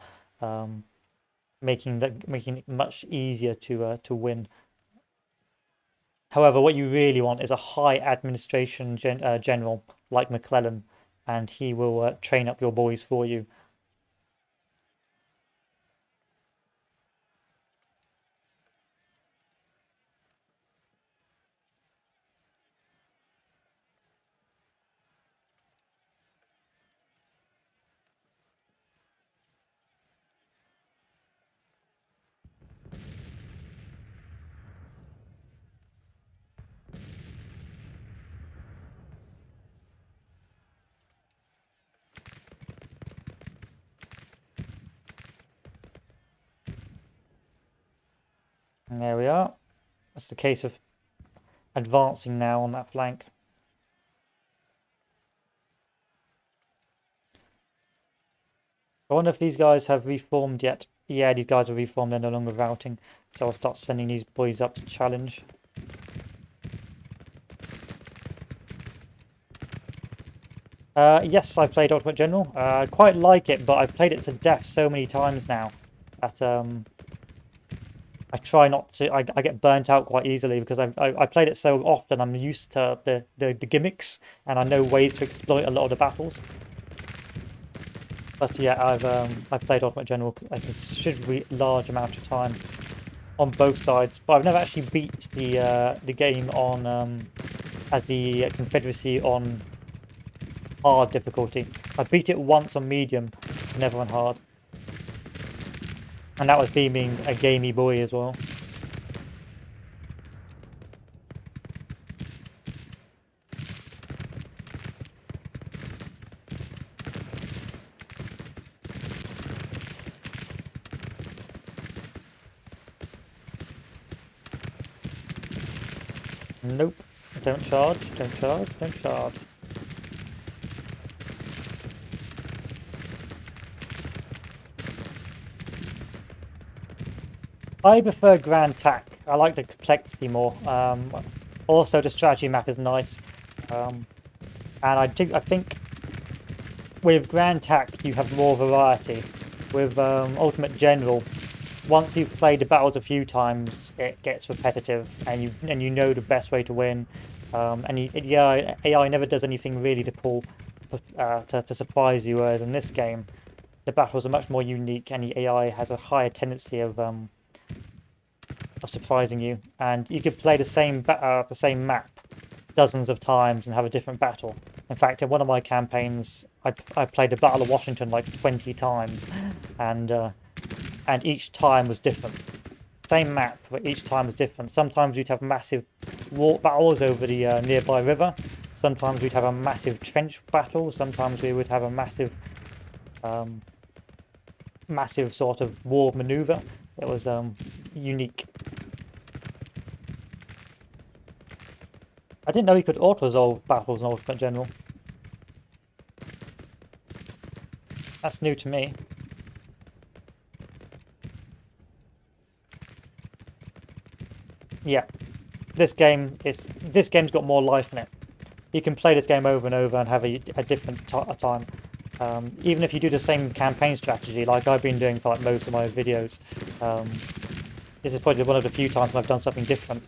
making it much easier to win. However, what you really want is a high administration general like McClellan, and he will train up your boys for you. And there we are. That's the case of advancing now on that flank. I wonder if these guys have reformed yet. Yeah, these guys are reformed, they're no longer routing. So I'll start sending these boys up to challenge. Yes, I played Ultimate General. I quite like it, but I've played it to death so many times now that I try not to. I get burnt out quite easily because I played it so often. I'm used to the gimmicks and I know ways to exploit a lot of the battles. But yeah, I've played Ultimate General a considerably large amount of time on both sides, but I've never actually beat the game on as the Confederacy on hard difficulty. I beat it once on medium, never on hard, and that was me being a gamey boy as well. Nope. Don't charge, don't charge, don't charge. I prefer Grand Tac. I like the complexity more. Also, the strategy map is nice. And I think with Grand Tac you have more variety. With Ultimate General, once you've played the battles a few times, it gets repetitive, and you know the best way to win. AI never does anything really to pull to surprise you. Whereas in this game, the battles are much more unique, and the AI has a higher tendency of surprising you. And you could play the same map dozens of times and have a different battle. In fact, in one of my campaigns, I played the Battle of Washington like 20 times, and each time was different. Same map, but each time was different. Sometimes you'd have massive war battles over the nearby river. Sometimes we'd have a massive trench battle. Sometimes we would have a massive sort of war maneuver. It was unique. I didn't know you could auto-resolve battles in Ultimate General. That's new to me. Yeah, this game's got more life in it. You can play this game over and over and have a different time. Even if you do the same campaign strategy, like I've been doing for like most of my videos, this is probably one of the few times when I've done something different.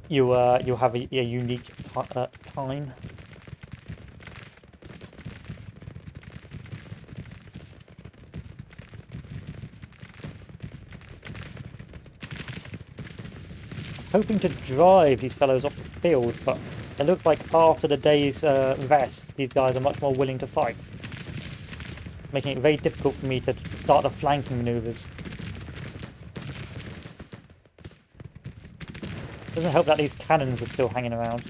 You'll have a unique time. Hoping to drive these fellows off the field, but it looks like after the day's rest, these guys are much more willing to fight, making it very difficult for me to start the flanking maneuvers. Doesn't help that these cannons are still hanging around.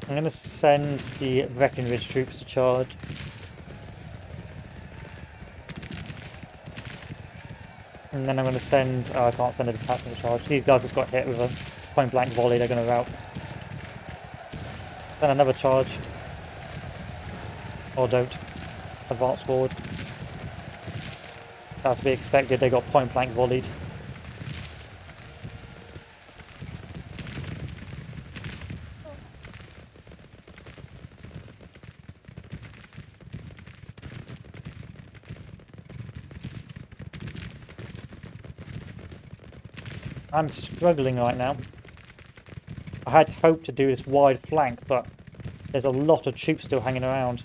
I'm going to send the Breckenridge troops to charge. And then I'm going to send... Oh, I can't send a detachment to charge. These guys have got hit with a point-blank volley. They're going to rout. Then another charge. Or don't. Advance forward. That's to be expected. They got point-blank volleyed. I'm struggling right now. I had hoped to do this wide flank, but there's a lot of troops still hanging around.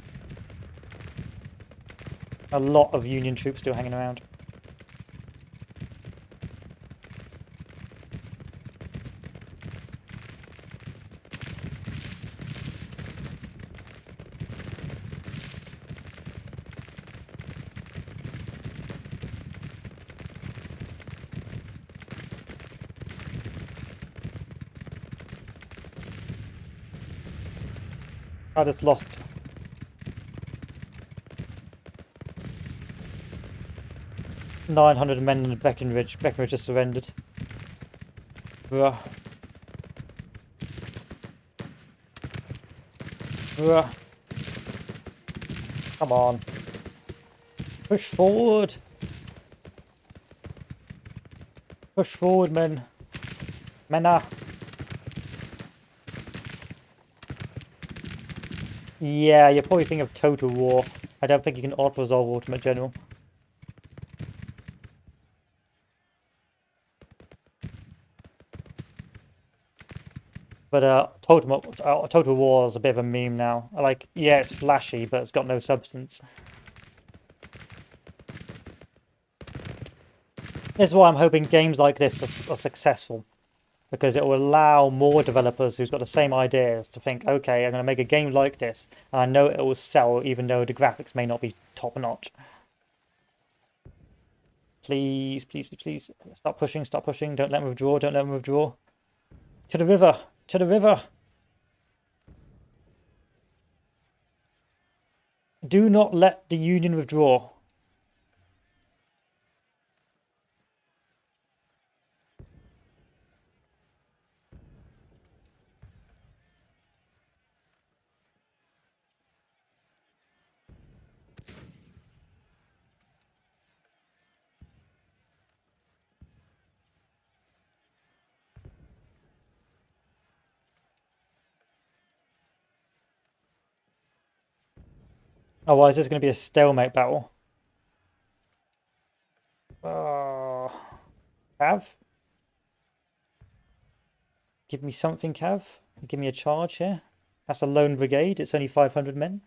A lot of Union troops still hanging around. I just lost. "900 men in Breckenridge." Breckenridge just surrendered. Bruh. Bruh. Come on. Push forward. Push forward, men. Mena. Yeah, you're probably thinking of total war. I don't think you can auto-resolve Ultimate General. But Total War is a bit of a meme now. Like, yeah, it's flashy, but it's got no substance. This is why I'm hoping games like this are successful. Because it will allow more developers who's got the same ideas to think, okay, I'm going to make a game like this, and I know it will sell even though the graphics may not be top-notch. Please, please, please, stop pushing, stop pushing. Don't let them withdraw, don't let them withdraw. To the river, to the river. Do not let the Union withdraw. Otherwise, this is going to be a stalemate battle. Cav? Give me something, Cav. Give me a charge here. That's a lone brigade. It's only 500 men.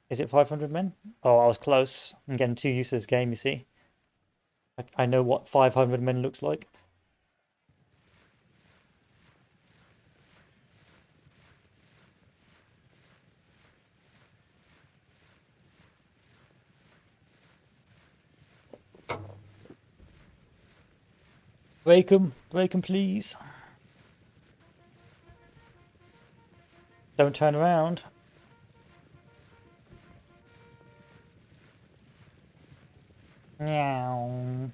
Is it 500 men? Oh, I was close. I'm getting too used to this game, you see. I know what 500 men looks like. Break them, please. Don't turn around. Meow.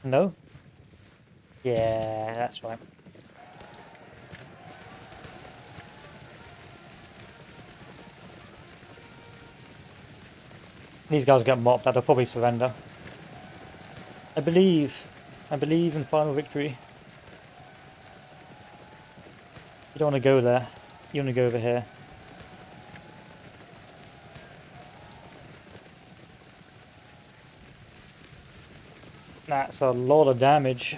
No? Yeah, that's right. These guys get mopped. They'll probably surrender. I believe in final victory. You don't want to go there. You want to go over here. That's a lot of damage.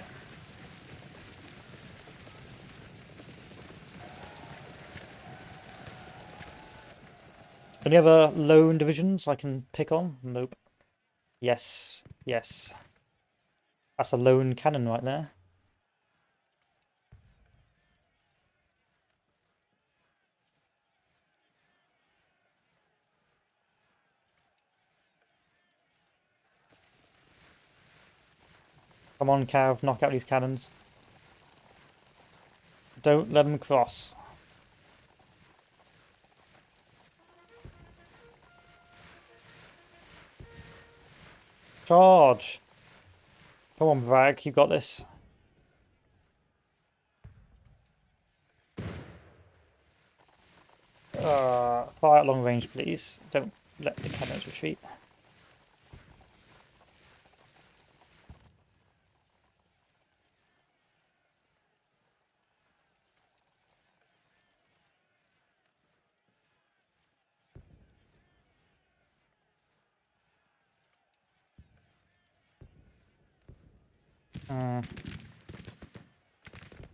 Any other lone divisions I can pick on? Nope. Yes. Yes. That's a lone cannon right there. Come on, Cav, knock out these cannons. Don't let them cross. Charge! Come on, Bragg, you got this. Fire at long range, please. Don't let the cannons retreat.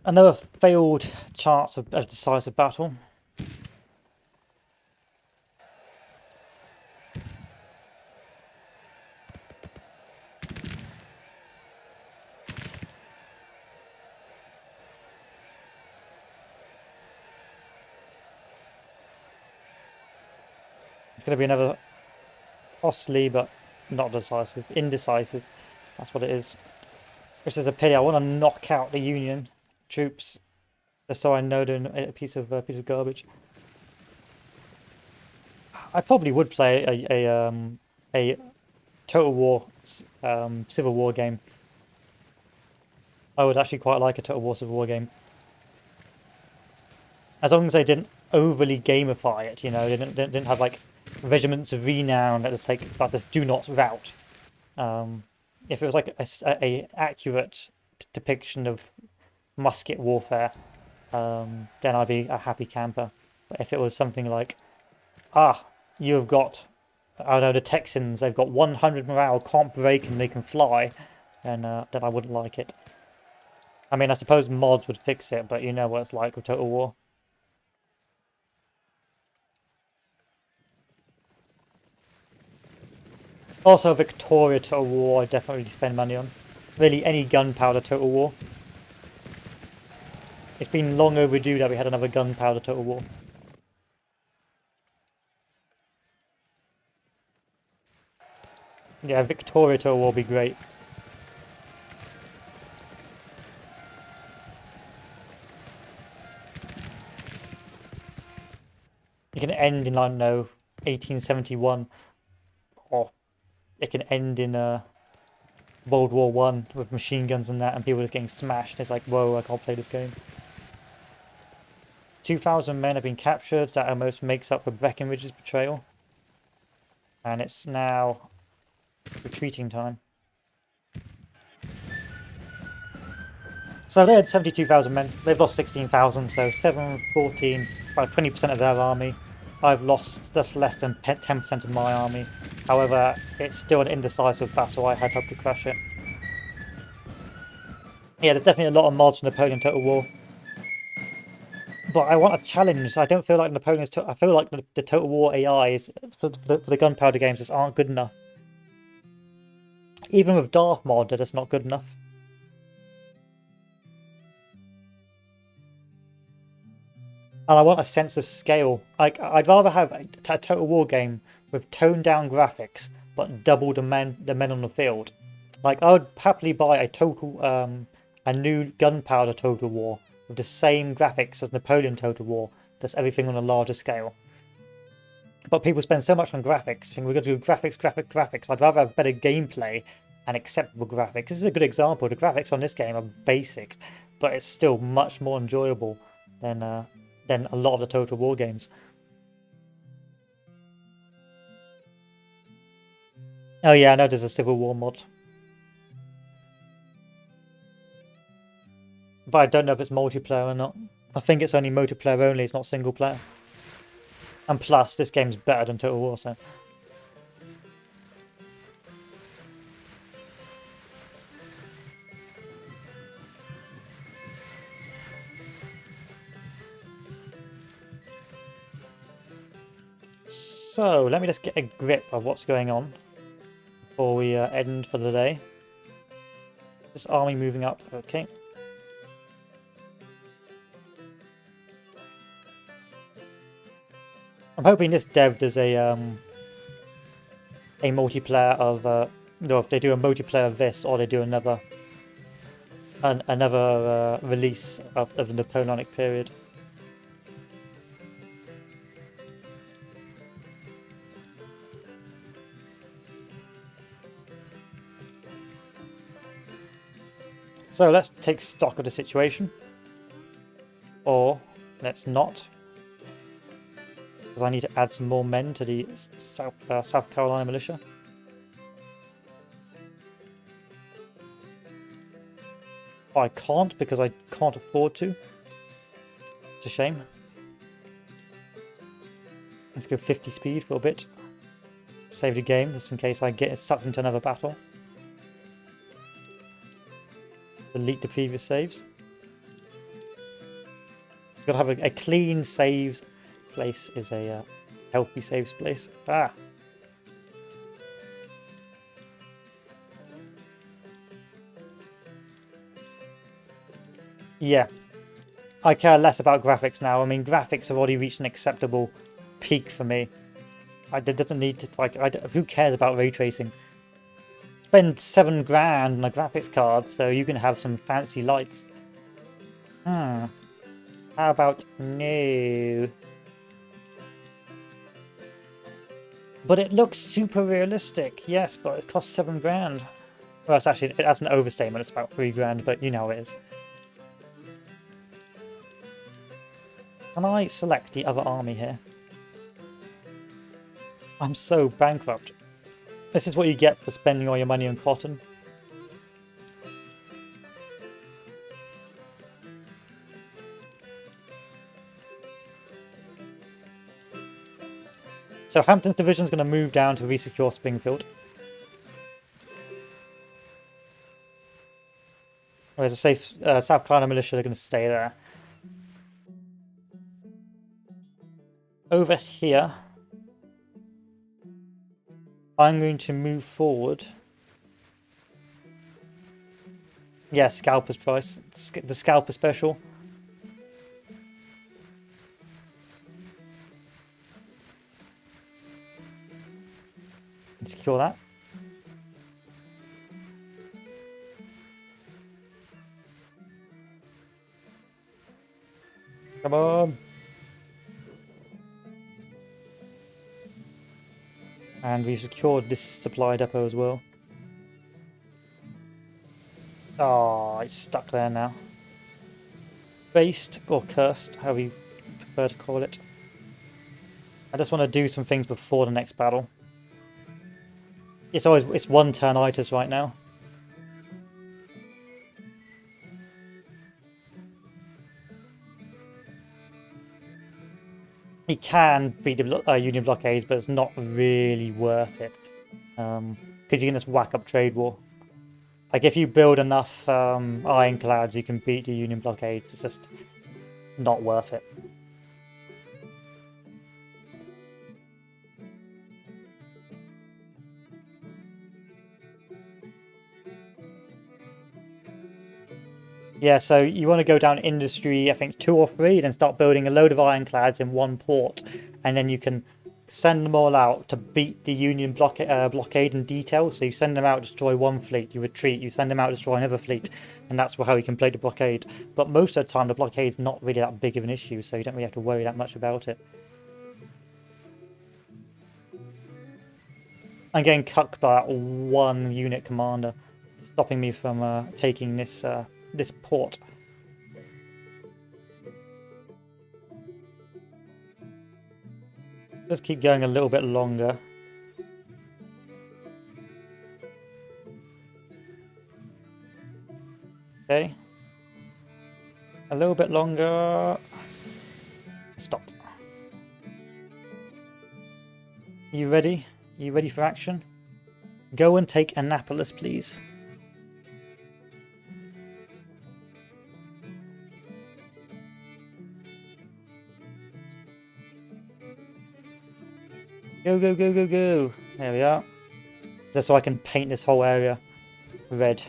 Another failed chance of a decisive battle. It's going to be another costly but not decisive. Indecisive. That's what it is. Which is a pity. I want to knock out the Union troops, just so I know they're a piece of garbage. I probably would play a Total War Civil War game. I would actually quite like a Total War Civil War game, as long as they didn't overly gamify it. You know, they didn't have like regiments of renown that just take like this do not rout. If it was like a accurate depiction of musket warfare, then I'd be a happy camper. But if it was something like, you've got, I don't know, the Texans, they've got 100 morale, can't break and they can fly, then I wouldn't like it. I mean, I suppose mods would fix it, but you know what it's like with Total War. Also, Victoria Total War, I definitely spend money on. Really, any gunpowder Total War. It's been long overdue that we had another gunpowder Total War. Yeah, Victoria Total War would be great. It can end in, I don't know, 1871. Or it can end in World War One with machine guns and that, and people just getting smashed. It's like, whoa, I can't play this game. 2,000 men have been captured. That almost makes up for Breckinridge's betrayal. And it's now retreating time. So they had 72,000 men. They've lost 16,000, so 714, about 20% of their army. I've lost just less than 10% of my army. However, it's still an indecisive battle. I had hoped to crush it. Yeah, there's definitely a lot of mods for Napoleon Total War. But I want a challenge. I don't feel like Napoleon's... I feel like the Total War AIs for the gunpowder games just aren't good enough. Even with Darth mod, they're just not good enough. And I want a sense of scale. Like, I'd rather have a Total War game with toned down graphics, but double the men on the field. Like, I would happily buy a new Gunpowder Total War with the same graphics as Napoleon Total War, just everything on a larger scale. But people spend so much on graphics, think we're going to do graphics. I'd rather have better gameplay and acceptable graphics. This is a good example. The graphics on this game are basic, but it's still much more enjoyable than a lot of the Total War games. Oh yeah, I know there's a Civil War mod. But I don't know if it's multiplayer or not. I think it's only multiplayer only, it's not single player. And plus, this game's better than Total War, so... So, let me just get a grip of what's going on before we end for the day. This army moving up, okay. I'm hoping this dev does a multiplayer of, no, if they do a multiplayer of this or they do another another release of the Napoleonic period. So let's take stock of the situation. Or let's not. Because I need to add some more men to the South Carolina militia. I can't because I can't afford to. It's a shame. Let's go 50 speed for a bit. Save the game just in case I get sucked into another battle. Delete the previous saves. Gotta have a clean saves place is a healthy saves place. Ah! Yeah. I care less about graphics now. I mean, graphics have already reached an acceptable peak for me. It doesn't need to, like, who cares about ray tracing? Spend $7 grand on a graphics card so you can have some fancy lights. How about no? But it looks super realistic. Yes, but it costs $7 grand. Well, it's actually, that's an overstatement. It's about $3 grand, but you know how it is. Can I select the other army here? I'm so bankrupt. This is what you get for spending all your money on cotton. So Hampton's division is going to move down to resecure Springfield. Whereas the safe South Carolina militia are going to stay there. Over here, I'm going to move forward. Yeah, scalper's price. The scalper special. Secure that. Come on. And we've secured this supply depot as well. Oh, it's stuck there now. Based, or cursed, however you prefer to call it. I just want to do some things before the next battle. It's 1 turn itis right now. He can beat the Union blockades, but it's not really worth it. Because you can just whack up trade war. Like, if you build enough ironclads, you can beat the Union blockades. It's just not worth it. Yeah, so you want to go down industry, I think 2 or 3, then start building a load of ironclads in one port, and then you can send them all out to beat the Union blockade in detail. So you send them out, destroy one fleet, you retreat, you send them out, destroy another fleet, and that's how you can play the blockade. But most of the time, the blockade's not really that big of an issue, so you don't really have to worry that much about it. I'm getting cucked by that 1 unit commander, stopping me from taking this port. Let's keep going a little bit longer. Okay. A little bit longer. Stop. You ready? You ready for action? Go and take Annapolis, please. Go, go, go, go, go. There we are. Just so I can paint this whole area red.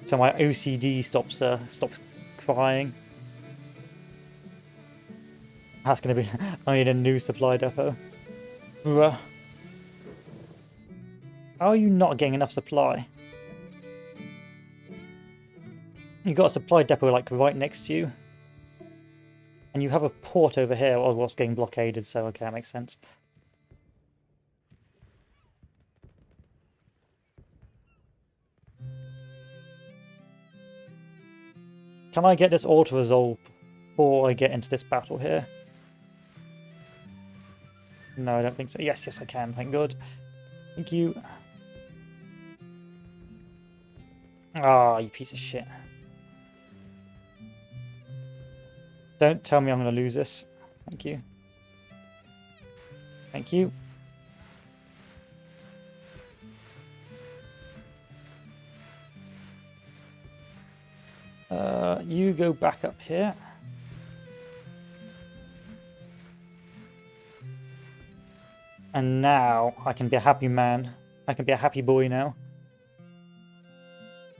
So my OCD stops crying. That's going to be... I need a new supply depot. Bruh. How are you not getting enough supply? You've got a supply depot like right next to you. And you have a port over here, or what's getting blockaded, so okay, that makes sense. Can I get this auto-resolve before I get into this battle here? No, I don't think so. Yes, yes I can, thank God. Thank you. Ah, you piece of shit. Don't tell me I'm going to lose this. Thank you. Thank you. You go back up here. And now I can be a happy man. I can be a happy boy now.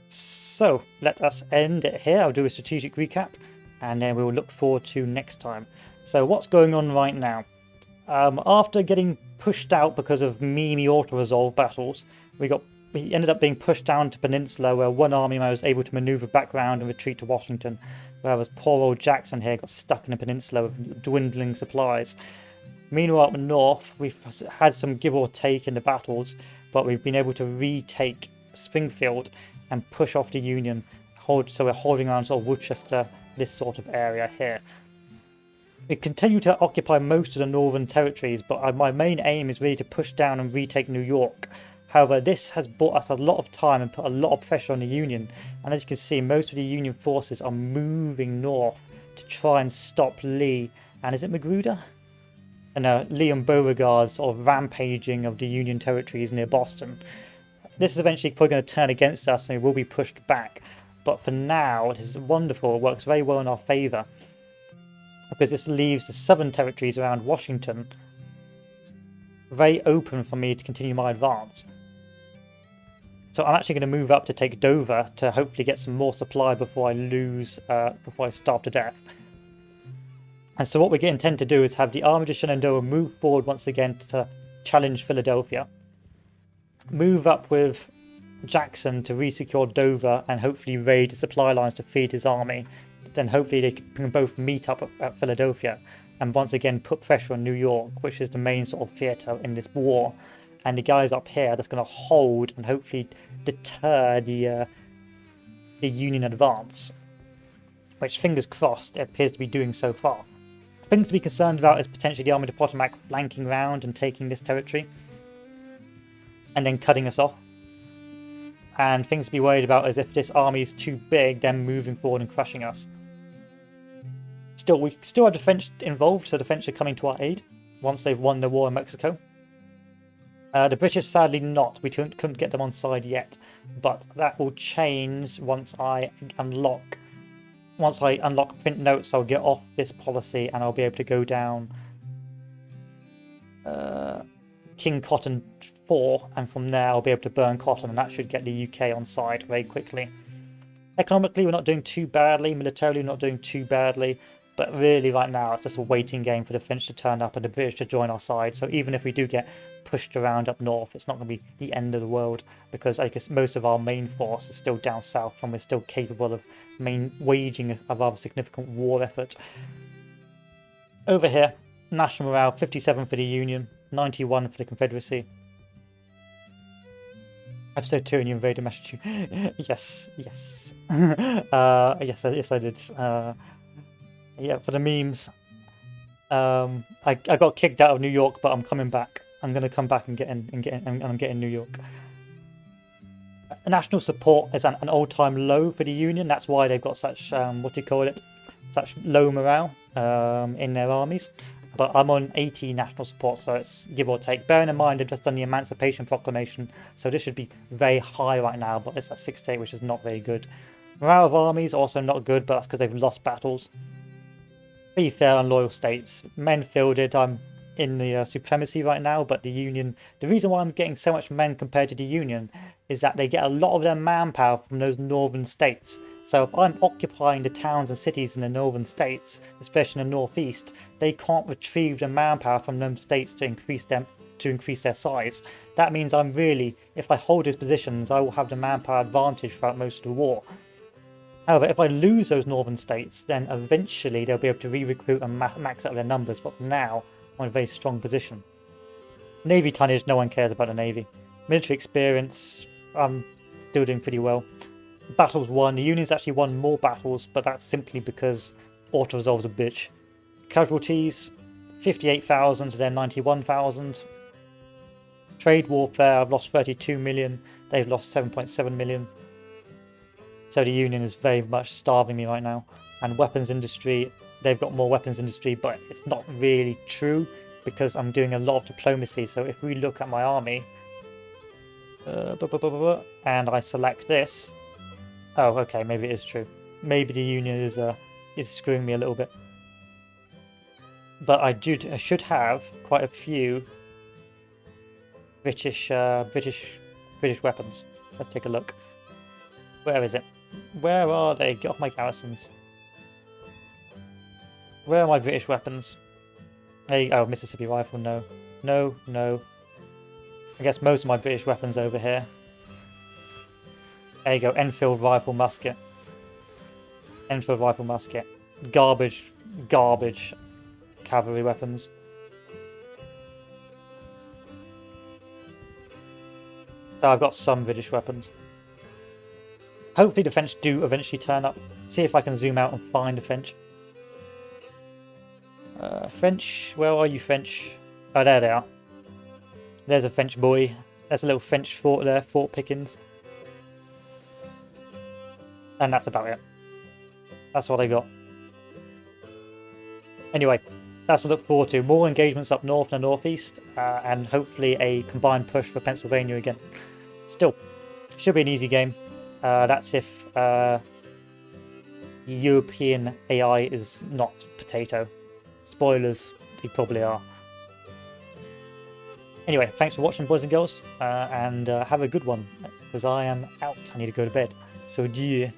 So let us end it here. I'll do a strategic recap and then we will look forward to next time. So what's going on right now? After getting pushed out because of memey auto-resolve battles, we ended up being pushed down to Peninsula where one army was able to maneuver back round and retreat to Washington, whereas poor old Jackson here got stuck in the Peninsula with dwindling supplies. Meanwhile up north, we've had some give or take in the battles, but we've been able to retake Springfield and push off the Union, so we're holding around sort of Worcester, this sort of area here. We continue to occupy most of the northern territories, but my main aim is really to push down and retake New York. However, this has bought us a lot of time and put a lot of pressure on the Union, and as you can see, most of the Union forces are moving north to try and stop Lee, and is it Magruder? And Lee and Beauregard's sort of rampaging of the Union territories near Boston. This is eventually probably going to turn against us and we will be pushed back, but for now it is wonderful, it works very well in our favour, because this leaves the southern territories around Washington very open for me to continue my advance. So I'm actually going to move up to take Dover to hopefully get some more supply before I starve to death. And so what we intend to do is have the Army of Shenandoah move forward once again to challenge Philadelphia. Move up with Jackson to re-secure Dover and hopefully raid the supply lines to feed his army. Then hopefully they can both meet up at Philadelphia and once again put pressure on New York, which is the main sort of theatre in this war. And the guys up here are just going to hold and hopefully deter the Union advance, which, fingers crossed, it appears to be doing so far. Things to be concerned about is potentially the Army of the Potomac flanking round and taking this territory and then cutting us off. And things to be worried about is if this army is too big, then moving forward and crushing us. We still have the French involved, so the French are coming to our aid once they've won the war in Mexico. The British, sadly not. We couldn't get them on side yet, but that will change once I unlock print notes. I'll get off this policy and I'll be able to go down King Cotton 4, and from there I'll be able to burn cotton, and that should get the UK on side very quickly. Economically, we're not doing too badly. Militarily, we're not doing too badly. But really, right now, it's just a waiting game for the French to turn up and the British to join our side. So even if we do get pushed around up north, it's not going to be the end of the world, because I guess most of our main force is still down south and we're still capable of waging a rather significant war effort. Over here, national morale, 57 for the Union, 91 for the Confederacy. Episode 2 and you invaded Massachusetts. Yes. Yes, I did. Yeah, for the memes. I got kicked out of New York, but I'm coming back. I'm gonna come back and I'm getting New York. National support is an all-time low for the Union. That's why they've got such such low morale in their armies. But I'm on 80 national support, so it's give or take. Bearing in mind I've just done the Emancipation Proclamation, so this should be very high right now, but it's at 68, which is not very good. Morale of armies also not good, but that's because they've lost battles. Be fair on loyal states. Men fielded, I'm in the supremacy right now, but the Union, the reason why I'm getting so much men compared to the Union is that they get a lot of their manpower from those northern states. So if I'm occupying the towns and cities in the northern states, especially in the northeast, they can't retrieve the manpower from them states to increase their size. That means I'm really, if I hold those positions, I will have the manpower advantage throughout most of the war. However, if I lose those northern states, then eventually they'll be able to re-recruit and max out their numbers, but for now, I'm in a very strong position. Navy tonnage, no one cares about the Navy. Military experience, I'm still doing pretty well. Battles won, the Union's actually won more battles, but that's simply because auto-resolve's a bitch. Casualties, 58,000 to their 91,000. Trade warfare, I've lost 32 million, they've lost 7.7 million. So the Union is very much starving me right now. And weapons industry, they've got more weapons industry, but it's not really true because I'm doing a lot of diplomacy. So if we look at my army, and I select this, oh, okay, maybe it is true. Maybe the Union is screwing me a little bit. But I should have quite a few British weapons. Let's take a look. Where is it? Where are they? Get off my garrisons. Where are my British weapons? Hey, oh, Mississippi rifle, no. No, no. I guess most of my British weapons over here. There you go, Enfield rifle musket. Enfield rifle musket. Garbage cavalry weapons. So I've got some British weapons. Hopefully the French do eventually turn up. See if I can zoom out and find the French. French, where are you, French? Oh, there they are. There's a French boy. There's a little French fort there, Fort Pickens. And that's about it. That's what I got. Anyway, that's to look forward to. More engagements up north and northeast, and hopefully a combined push for Pennsylvania again. Still, should be an easy game. That's if European AI is not potato. Spoilers, they probably are. Anyway, thanks for watching, boys and girls, and have a good one, because I am out. I need to go to bed. So, adieu.